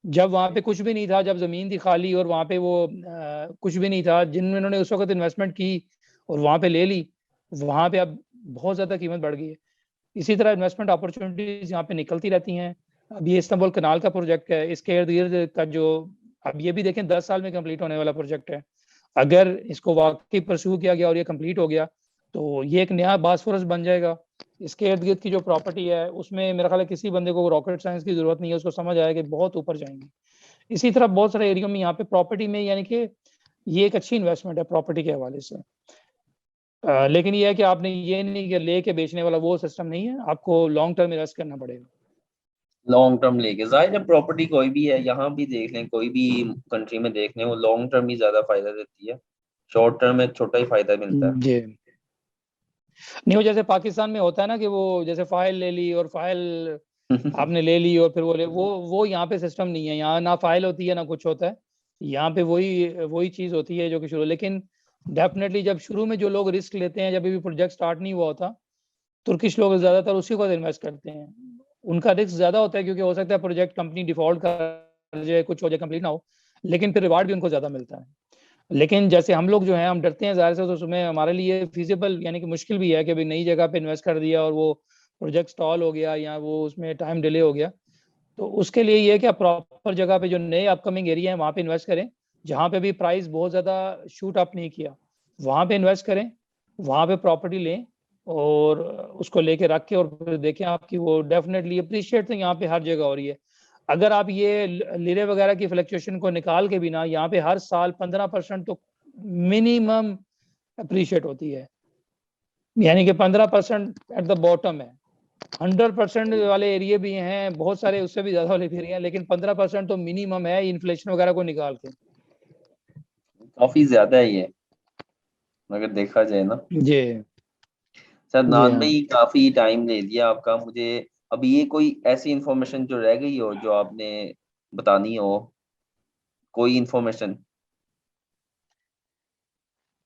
जब वहाँ पे कुछ भी नहीं था, जब ज़मीन थी खाली और वहाँ पे वो कुछ भी नहीं था, जिन्होंने उस वक़्त इन्वेस्टमेंट की और वहाँ पे ले ली, वहाँ पे अब बहुत ज़्यादा कीमत बढ़ गई है। इसी तरह इन्वेस्टमेंट अपॉर्चुनिटीज़ यहाँ पे निकलती रहती हैं। अब ये इस्तांबुल कनाल का प्रोजेक्ट है, इसके इर्द-गिर्द का जो अब ये भी देखें 10 साल में कंप्लीट होने वाला प्रोजेक्ट है। अगर इसको वाक़ई परस्यू किया गया और ये कंप्लीट हो गया, तो ये एक नया बॉस्फोरस बन जाएगा। इसके इर्द-गिर्द की जो प्रॉपर्टी है, उसमें मेरा ख़्याल है किसी बंदे को रॉकेट साइंस की ज़रूरत नहीं है, उसको समझ आया कि बहुत ऊपर जाएँगे। इसी तरह बहुत सारे एरिया में यहाँ पे प्रॉपर्टी में यानी कि ये एक अच्छी इन्वेस्टमेंट है प्रॉपर्टी के हवाले से। लेकिन ये है कि आपने ये नहीं कि लेके बेचने वाला वो सिस्टम नहीं है, आपको लॉन्ग टर्म इन्वेस्ट करना पड़ेगा। लॉन्ग टर्म लेके ज़ाहिर है प्रॉपर्टी कोई भी है, यहाँ भी देख लें, कोई भी कंट्री में देख लें, वो लॉन्ग टर्म ही ज़्यादा फ़ायदा देती है। शॉर्ट टर्म में छोटा ही फ़ायदा मिलता है। जी। नहीं, वो जैसे पाकिस्तान में होता है ना कि वो जैसे फ़ाइल ले ली और फ़ाइल आपने ले ली और फिर वो यहाँ पे सिस्टम नहीं है। यहाँ ना फ़ाइल होती है, ना कुछ होता है। यहाँ पे वही चीज़ होती है जो कि शुरू, लेकिन डेफ़िनेटली जब शुरू में जो लोग रिस्क लेते हैं, जब भी प्रोजेक्ट स्टार्ट नहीं हुआ होता, तुर्किश लोग ज़्यादातर उसी को इन्वेस्ट करते हैं। उनका रिस्क ज़्यादा होता है क्योंकि हो सकता है प्रोजेक्ट कंपनी डिफ़ॉल्ट कर जाए, कुछ हो जाए, कंप्लीट ना हो, लेकिन फिर रिवार्ड भी उनको ज़्यादा मिलता है। लेकिन जैसे हम लोग जो हैं, हम डरते हैं ज़ाहिर से, तो उसमें हमारे लिए फ़ीज़िबल यानी कि मुश्किल भी है कि भई नई जगह पे इन्वेस्ट कर दिया और वो प्रोजेक्ट स्टॉल हो गया या वो उसमें टाइम डिले हो गया। तो उसके लिए ये है कि आप प्रॉपर जगह पे जो नए अपकमिंग एरिया हैं, वहाँ पे इन्वेस्ट करें, जहाँ पे भी प्राइस बहुत ज़्यादा शूट अप नहीं किया, वहाँ पे इन्वेस्ट करें, वहाँ पे प्रॉपर्टी लें और उसको लेके रख के और फिर देखें आपकी वो डेफ़िनेटली एप्रिशिएट तो यहाँ पे हर जगह हो रही है। अगर आप ये लिरे वगैरह की फ्लक्चुएशन को निकाल के भी ना, यहाँ पे हर साल 15% तो मिनिमम एप्रिशिएट होती है। यानी कि 15% एट द बॉटम है। 100% वाले एरिया भी हैं, बहुत सारे उससे भी ज़्यादा वाले भी एरिया हैं, लेकिन 15% तो मिनिमम है इन्फ्लेशन वगैरह को निकाल के। काफ़ी ज़्यादा है ये, अगर देखा जाए ना। जी। जी सदनान हाँ। भाई काफ़ी टाइम ले लिया आपका। मुझे अभी ये कोई ऐसी इन्फॉर्मेशन जो रह गई हो, जो आपने बतानी हो, कोई इन्फॉर्मेशन?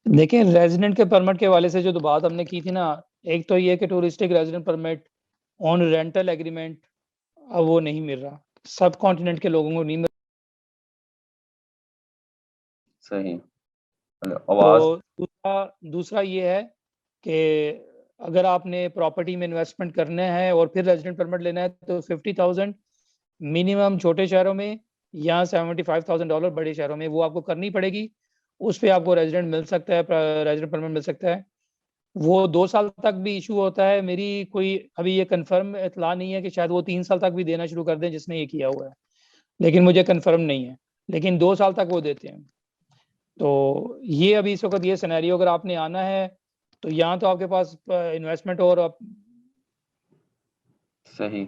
देखिए, रेज़िडेंट के परमिट के हवाले से जो बात हमने की थी ना, एक तो ये कि touristic resident permit on rental agreement अब वो नहीं मिल रहा। सब कॉन्टिनेंट के लोगों को नहीं मिल। सही। हेलो, तो आवाज़? दूसरा ये है कि अगर आपने प्रॉपर्टी में इन्वेस्टमेंट करना है और फिर रेज़िडेंट परमिट लेना है तो 50,000 मिनिमम छोटे शहरों में या $75,000 बड़े शहरों में वो आपको करनी पड़ेगी। उस पे आपको रेज़िडेंट मिल सकता है, रेज़िडेंट परमिट मिल सकता है। वो 2 साल तक भी इश्यू होता है। मेरी कोई अभी ये कन्फर्म इत्तला नहीं है कि शायद वो 3 साल तक भी देना शुरू कर दें जिसने ये किया हुआ है। लेकिन मुझे कन्फर्म नहीं है। लेकिन 2 साल तक वो देते हैं। तो ये अभी इस वक़्त ये सिनेरियो अगर आपने आना है, तो या तो आपके पास इन्वेस्टमेंट और आप सही।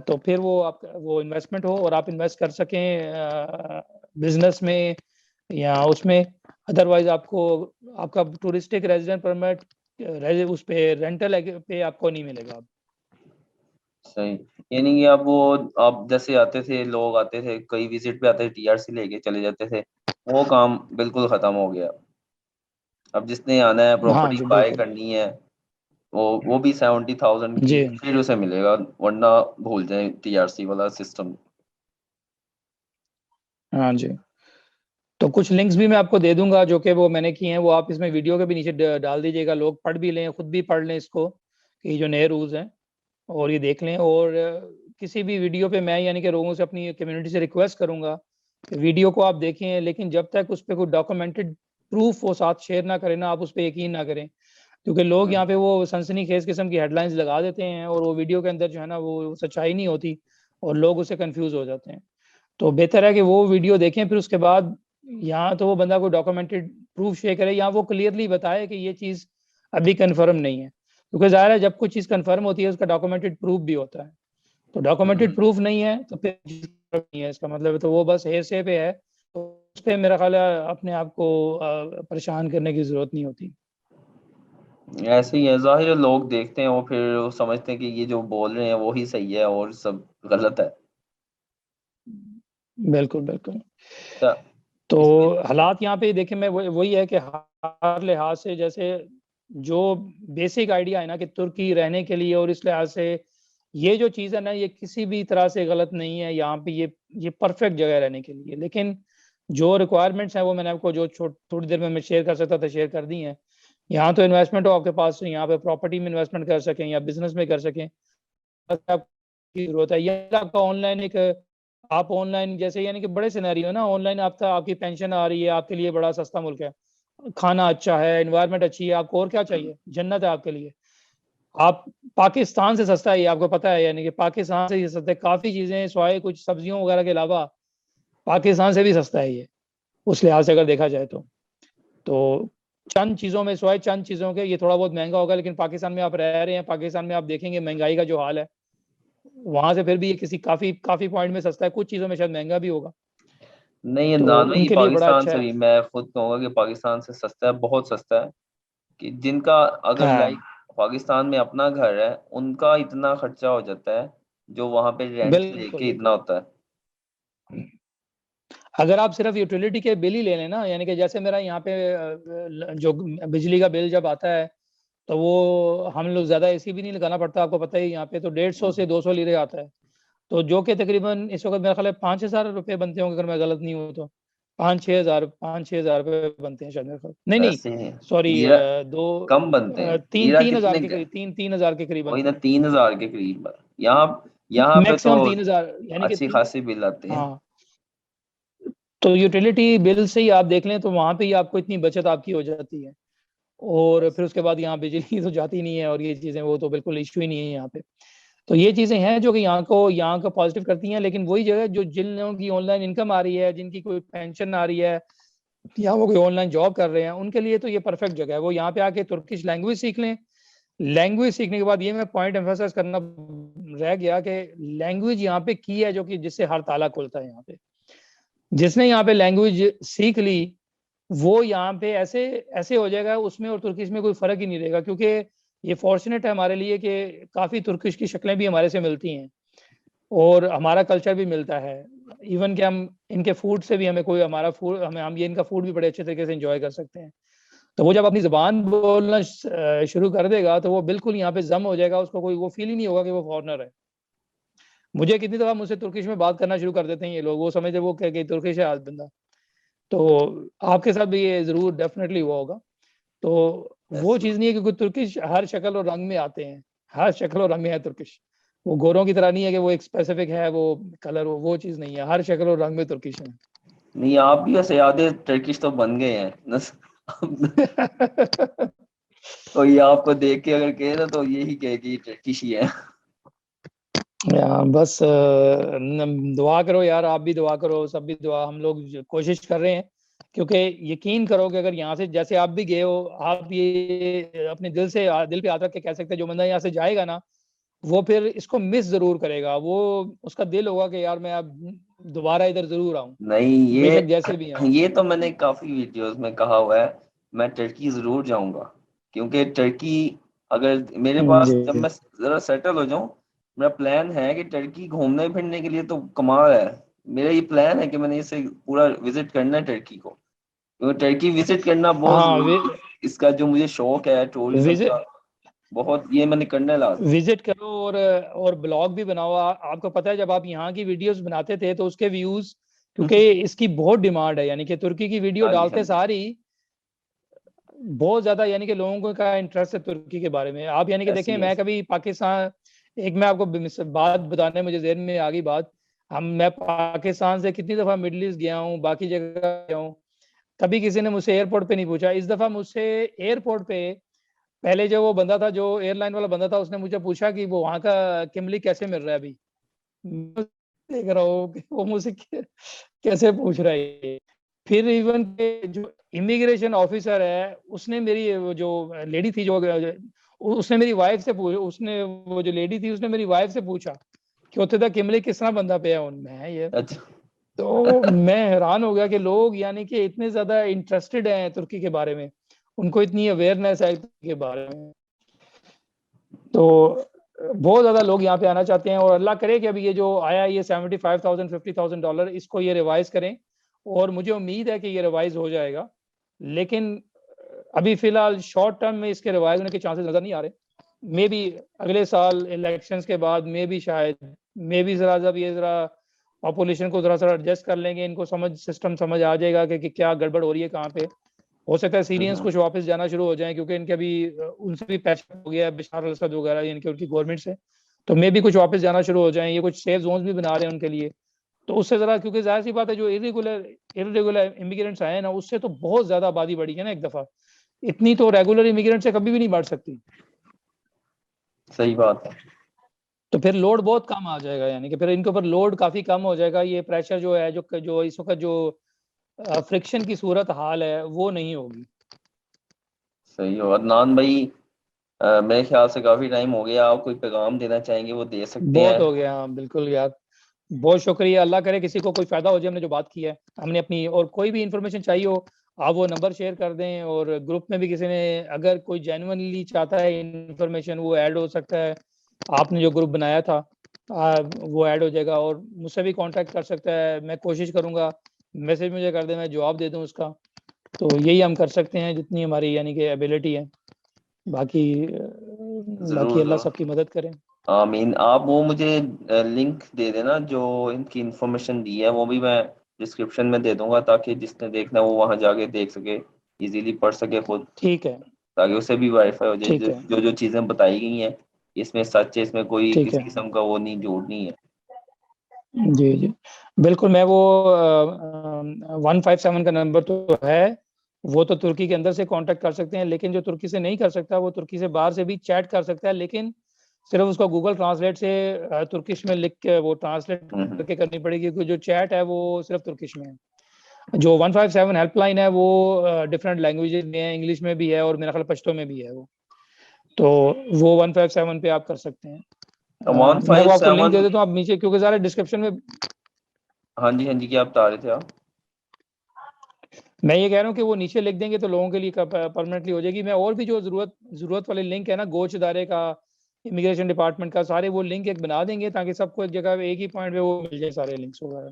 तो फिर वो इन्वेस्टमेंट हो और आप इन्वेस्ट कर सकें बिज़नेस में या उसमें। अदरवाइज़ आपको आपका टूरिस्टिक रेज़िडेंट परमिट उस पे रेंटल पे आपको नहीं मिलेगा अब। सही। यानी कि अब वो, आप जैसे आते थे, लोग आते थे, कई विज़िट पे आते थे, टीआरसी लेके चले जाते थे, वो काम बिल्कुल ख़त्म हो गया। अब जिसने आना है, हाँ प्रॉपर्टी जी, बाय बिल्कुल। करनी है, वो भी 70,000 की जी। फिर उसे मिलेगा, वरना भूल जाएँ टीआरसी वाला सिस्टम। हाँ जी। तो कुछ लिंक्स भी मैं आपको दे दूँगा जो कि वो मैंने किए हैं, वो आप इसमें वीडियो के भी नीचे डाल दीजिएगा, लोग पढ़ भी लें, खुद भी पढ़ लें इसको, कि जो नए रूल्स हैं और ये देख लें। और किसी भी वीडियो पे मैं यानी कि लोगों से अपनी कम्युनिटी से रिक्वेस्ट करूँगा कि वीडियो को आप देखें, लेकिन जब तक उस पे कोई डॉक्यूमेंटेड प्रूफ वो साथ शेयर ना करें ना, आप उस पे यकीन ना करें। क्योंकि लोग यहाँ पे वो सनसनीखेज़ किस्म की हेडलाइंस लगा देते हैं और वो वीडियो के अंदर जो है ना वो सच्चाई नहीं होती और लोग उससे कन्फ्यूज़ हो जाते हैं। तो बेहतर है कि वो वीडियो देखें, फिर उसके बाद या तो वो बंदा कोई डॉक्यूमेंटेड प्रूफ शेयर करे या वो क्लियरली बताए कि ये चीज़ अभी कंफर्म नहीं है, क्योंकि जाहिर है जब कुछ चीज़ कंफर्म होती है उसका डॉक्यूमेंटेड प्रूफ भी होता है, तो डॉक्यूमेंटेड प्रूफ नहीं है तो फिर नहीं है, इसका मतलब तो वो बस हेरसे पे है, तो उस पर मेरा ख्याल है अपने आप को परेशान करने की जरूरत नहीं होती। ऐसे ही है, जाहिर है लोग देखते हैं वो फिर वो समझते हैं कि ये जो बोल रहे हैं वो ही सही है और सब गलत है। बिल्कुल बिल्कुल। अच्छा, तो इसके हालात यहाँ पे देखे मैं वही है कि हर लिहाज से, जैसे जो बेसिक आइडिया है ना कि तुर्की रहने के लिए, और इस लिहाज से ये जो चीज़ है ना ये किसी भी तरह से गलत नहीं है, यहाँ पे ये परफेक्ट जगह है रहने के लिए। लेकिन जो रिक्वायरमेंट्स हैं वो मैंने आपको जो थोड़ी देर में मैं शेयर कर सकता था शेयर कर दी हैं। यहाँ तो इन्वेस्टमेंट हो आपके पास, यहाँ पे प्रॉपर्टी में इन्वेस्टमेंट कर सकें या बिजनेस में कर सकें, आपकी जरूरत है। या आपका ऑनलाइन एक, आप ऑनलाइन जैसे यानी कि बड़े सिनेरियो ना, ऑनलाइन आपका आपकी पेंशन आ रही है, आपके लिए बड़ा सस्ता मुल्क है, खाना अच्छा है, एनवायरनमेंट अच्छी है, आपको और क्या चाहिए, जन्नत है आपके लिए। आप पाकिस्तान से सस्ता है ये आपको पता है, यानी कि पाकिस्तान से ये सस्ता है, काफ़ी चीज़ें स्वाय कुछ सब्जियों वगैरह के अलावा पाकिस्तान से भी सस्ता है ये, उस लिहाज से अगर देखा जाए तो चंद चीज़ों में स्वाय चंद चीज़ों के ये थोड़ा बहुत महंगा होगा, लेकिन पाकिस्तान में आप रह रहे हैं, पाकिस्तान में आप देखेंगे महंगाई का जो हाल है वहां से, फिर भी ये किसी काफ़ी काफ़ी पॉइंट में सस्ता है, कुछ चीज़ों में शायद महंगा भी होगा, नहीं, तो अदनान भाई, ये उनके लिए बड़ा पाकिस्तान अच्छा से है। भी मैं खुद कहूंगा कि पाकिस्तान से सस्ता है, बहुत सस्ता है। कि जिनका अगर लाइक हाँ पाकिस्तान में अपना घर है उनका इतना खर्चा हो जाता है जो वहां पे रेंट बिल्कुल लेके इतना बिल्कुल। होता है। अगर आप सिर्फ यूटिलिटी के बिल ही ले लें ना, यानी कि जैसे मेरा यहाँ पे जो बिजली का बिल जब आता है तो वो हम लोग ज़्यादा एसी भी नहीं लगाना पड़ता, आपको पता ही यहाँ पे तो 150 से 200 लीरे आता है, तो जो कि तकरीबन इस वक्त मेरा ख्याल है 5,000 रुपये बनते होंगे अगर मैं गलत नहीं हूँ तो, 5-6 हज़ार रुपये बनते हैं शायद मेरे ख्याल, नहीं नहीं, वैसे सॉरी, लीरा दो कम बनते हैं। तीन लीरा तीन हजार कितने के का है? करीब, 3-3 हज़ार के करीब वही बनते ना, हैं। 3,000 के करीब है। यहाँ यहाँ पे तो मैक्सिमम 3,000 यानी कि अच्छी खासी बिल आती है। हाँ, तो यूटिलिटी बिल से ही आप देख लें तो वहां पे ही आपको इतनी बचत आपकी हो जाती है, और फिर उसके बाद यहाँ बिजली तो जाती नहीं है, और ये चीज़ें वो तो बिल्कुल इश्यू ही नहीं है यहाँ पे। तो ये चीज़ें हैं जो कि यहाँ को पॉजिटिव करती हैं, लेकिन वही जगह जो जिन लोगों की ऑनलाइन इनकम आ रही है, जिनकी कोई पेंशन आ रही है, या वो कोई ऑनलाइन जॉब कर रहे हैं, उनके लिए तो ये परफेक्ट जगह है, वो यहाँ पे आके तुर्किश लैंग्वेज सीख लें। लैंग्वेज सीखने के बाद ये मैं पॉइंट एम्फेसाइज करना रह गया कि लैंग्वेज यहाँ पे की है जो कि जिससे हर ताला खुलता है यहाँ पे। जिसने यहाँ पे लैंग्वेज सीख ली वो यहाँ पे ऐसे ऐसे हो जाएगा, उसमें और तुर्किश में कोई फर्क ही नहीं रहेगा, क्योंकि ये फॉर्चुनेट है हमारे लिए कि काफ़ी तुर्किश की शक्लें भी हमारे से मिलती हैं और हमारा कल्चर भी मिलता है। इवन कि हम इनके फूड से भी हमें कोई हमारा फूड हमें हम ये इनका फूड भी बड़े अच्छे तरीके से एंजॉय कर सकते हैं। तो वो जब अपनी ज़बान बोलना शुरू कर देगा तो वो बिल्कुल यहाँ पे जम हो जाएगा, उसको कोई वो फील ही नहीं होगा कि वो फॉरनर है। मुझे कितनी दफ़ा मुझसे तुर्किश में बात करना शुरू कर देते हैं ये लोग, वो समझते वो कि तुर्किश है आज बंदा। तो आपके साथ भी ये ज़रूर डेफिनेटली हुआ होगा। तो वो ऐसे चीज़ नहीं है कि कोई तुर्किश हर शक्ल और रंग में आते हैं, हर शक्ल और रंग में है तुर्किश। वो गोरों की तरह नहीं है कि वो एक स्पेसिफिक है वो कलर, वो चीज़ नहीं है, हर शक्ल और रंग में तुर्किश है। नहीं, आप भी वैसे आधे टर्किश तो बन गए हैं कोई आपको देख के अगर कहे ना तो यही कहे कि ये टर्किश ही है। बस दुआ करो यार, आप भी दुआ करो, सब भी दुआ, हम लोग कोशिश कर रहे हैं, क्योंकि यकीन करो कि अगर यहाँ से जैसे आप भी गए हो, आप ये अपने दिल पे हाथ रख के कह सकते हैं जो बंदा यहाँ से जाएगा ना वो फिर इसको मिस जरूर करेगा, वो उसका दिल होगा कि यार मैं अब दोबारा इधर जरूर आऊँ, नहीं, बेशक जैसे भी आऊँ। ये तो मैंने काफी वीडियोस में कहा हुआ है, मैं टर्की जरूर जाऊंगा। क्योंकि टर्की, अगर मेरे पास जब जी मैं जरा सेटल हो जाऊं, मेरा प्लान है कि टर्की घूमने फिरने के लिए तो कमाल है। मेरा ये प्लान है कि मैंने इसे पूरा विजिट करना है टर्की को, क्योंकि टर्की विजिट करना बहुत हाँ, जरूरी है। इसका जो मुझे शौक है टूरिज्म विजिट का, बहुत, ये मैंने करना है लाजमी। विजिट करो और ब्लॉग भी बनाओ। आपको पता है जब आप यहाँ की वीडियोस बनाते थे तो उसके व्यूज, क्योंकि इसकी बहुत डिमांड है, यानी कि तुर्की की वीडियो हाँ जी, हाँ डालते जी। सारी बहुत ज्यादा, यानी कि लोगों का इंटरेस्ट है तुर्की के बारे में। आप यानी कि ऐसी देखें, है। मैं कभी पाकिस्तान, एक मैं आपको बात बताने मुझे जेहन में आ गई बात, मैं पाकिस्तान से कितनी दफा मिडिल ईस्ट गया हूँ, बाकी जगह गया हूँ, कभी किसी ने मुझसे एयरपोर्ट पे नहीं पूछा। इस दफा मुझसे एयरपोर्ट पे, पहले जो वो बंदा था, जो एयरलाइन वाला बंदा था, उसने मुझे पूछा कि वो वहाँ का किमली कैसे मिल रहा है अभी। मैं देख रहा हूँ कि वो मुझसे कैसे पूछ रहा है ये। फिर इवन के जो इमिग्रेशन ऑफिसर है उसने मेरी वो जो लेडी थी जो उसने मेरी वाइफ से पूछा, उसने वो जो लेडी थी उसने मेरी वाइफ से पूछा कि उत्थे तक किमले किस तरह बंदा पे उनमें है ये। अच्छा। तो मैं हैरान हो गया कि लोग यानी कि इतने ज्यादा इंटरेस्टेड हैं तुर्की के बारे में, उनको इतनी अवेयरनेस है तुर्की के बारे में। तो बहुत ज्यादा लोग यहाँ पे आना चाहते हैं और अल्लाह करे कि अभी ये जो आया ये $75,000 $50,000 इसको ये रिवाइज करें, और मुझे उम्मीद है कि ये रिवाइज हो जाएगा। लेकिन अभी फिलहाल शॉर्ट टर्म में इसके रिवाइज होने के चांसेस नजर नहीं आ रहे। मे बी अगले साल इलेक्शंस के बाद मे बी शायद मे बी जरा जब ये जरा पॉपुलेशन को जरा सा एडजस्ट कर लेंगे, इनको सिस्टम समझ आ जाएगा कि क्या गड़बड़ हो रही है कहाँ पे। हो सकता है सीरियंस कुछ वापस जाना शुरू हो जाए, क्योंकि इनके अभी उनसे भी पैसा हो गया है बशर अल असद वगैरह इनके उनकी गवर्नमेंट से, तो मे भी कुछ वापस जाना शुरू हो जाए। ये कुछ सेफ जोन्स भी बना रहे हैं उनके लिए, तो उससे जरा, क्योंकि जाहिर सी बात है जो इरेगुलर इमिग्रेंट्स आए ना उससे तो बहुत ज्यादा आबादी बढ़ी है ना एक दफा, इतनी तो रेगुलर इमिग्रेंट से कभी भी नहीं बढ़ सकती। सही बात है। तो फिर लोड बहुत कम आ जाएगा, यानी कि फिर इनके ऊपर लोड काफी कम हो जाएगा। ये प्रेशर जो है जो इस वक्त जो फ्रिक्शन की सूरत हाल है वो नहीं होगी। सही हो अदनान भाई। मेरे ख्याल से काफी टाइम हो गया, आप कोई पैगाम देना चाहेंगे वो दे सकते बहुत हैं। हो गया, हाँ बिल्कुल यार, बहुत शुक्रिया। अल्लाह करे किसी को कोई फायदा हो जाए हमने जो बात की है, हमने अपनी, और कोई भी इंफॉर्मेशन चाहिए हो आप वो नंबर शेयर कर दें, और ग्रुप में भी किसी ने अगर कोई जेन्युइनली चाहता है इंफॉर्मेशन वो ऐड हो सकता है। आपने जो ग्रुप बनाया था वो ऐड हो जाएगा, और मुझसे भी कांटेक्ट कर सकता है, मैं कोशिश करूंगा मैसेज मुझे कर दे मैं जवाब दे दूं उसका। तो यही हम कर सकते हैं जितनी हमारी यानी कि एबिलिटी है। बाकी जरूर अल्लाह जरूर। सबकी मदद करें। आमीन। आप वो मुझे लिंक दे देना जो इनकी इंफॉर्मेशन दी है, वो भी मैं डिस्क्रिप्शन में दे दूंगा ताकि जिसने देखना वो वहां जाके देख सके, इजीली पढ़ सके खुद, ठीक है। ताकि उसे भी वेरीफाई हो जाए ठीक जो है। जो जो चीजें बताई गई हैं इसमें सच है, इसमें कोई ठीक किसी है। किस्म का वो नहीं, झूठ नहीं है। जी जी बिल्कुल। मैं वो 157 का नंबर तो है, वो तो तुर्की के अंदर से कांटेक्ट कर सकते हैं, लेकिन जो तुर्की से नहीं कर सकता वो तुर्की से बाहर से भी चैट कर सकता है, लेकिन सिर्फ उसको गूगल ट्रांसलेट से तुर्किश में लिख के वो ट्रांसलेट हम्म। करके करनी पड़ेगी, क्योंकि जो चैट है वो सिर्फ तुर्किश में है। जो 157 हेल्पलाइन है वो डिफरेंट लैंग्वेजेस में है, इंग्लिश में भी है और मेरा ख्याल पश्तो में भी है वो। तो वो 157 पे आप कर सकते हैं। वन मैं फाइव वो आपको लिंक सेवन दे देता हूँ, आप नीचे, क्योंकि सारे डिस्क्रिप्शन में। हाँ जी हाँ जी, क्या बता रहे थे आप? मैं ये कह रहा हूँ कि वो नीचे लिख देंगे तो लोगों के लिए परमानेंटली हो जाएगी। मैं और भी जो जरूरत वाले लिंक है ना, गोच इदारे का, इमिग्रेशन डिपार्टमेंट का, सारे वो लिंक एक बना देंगे ताकि सबको एक जगह एक ही पॉइंट पे वो मिल जाए सारे लिंक्स वगैरह।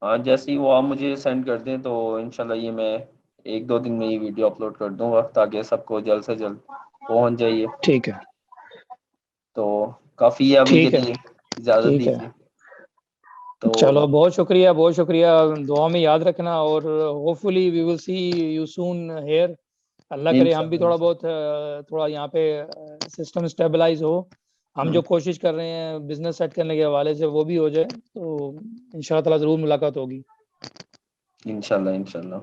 हाँ, जैसे ही वो आप मुझे सेंड कर दें तो इंशाल्लाह ये मैं एक दो दिन में ये वीडियो अपलोड कर दूंगा ताकि सबको जल्द से जल्द पहुंच जाइए। ठीक है। तो काफी है अभी के ठीक है। लिए, इजाजत ठीक है। दीजिए। तो चलो बहुत शुक्रिया, बहुत शुक्रिया। दुआ में याद रखना, और hopefully we will see you soon here. अल्लाह करे हम भी इंशाल्लाह थोड़ा इंशाल्लाह। बहुत थोड़ा यहाँ पे सिस्टम स्टेबलाइज हो, हम जो हम्म, कोशिश कर रहे हैं बिजनेस सेट करने के हवाले से वो भी हो जाए, तो इंशाल्लाह ताला जरूर मुलाकात होगी। इंशाल्लाह इंशाल्लाह।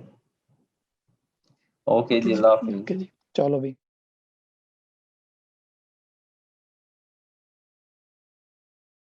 ओके ओके जी, जी। अल्लाह हाफिज। ओके जी। चलो भाई।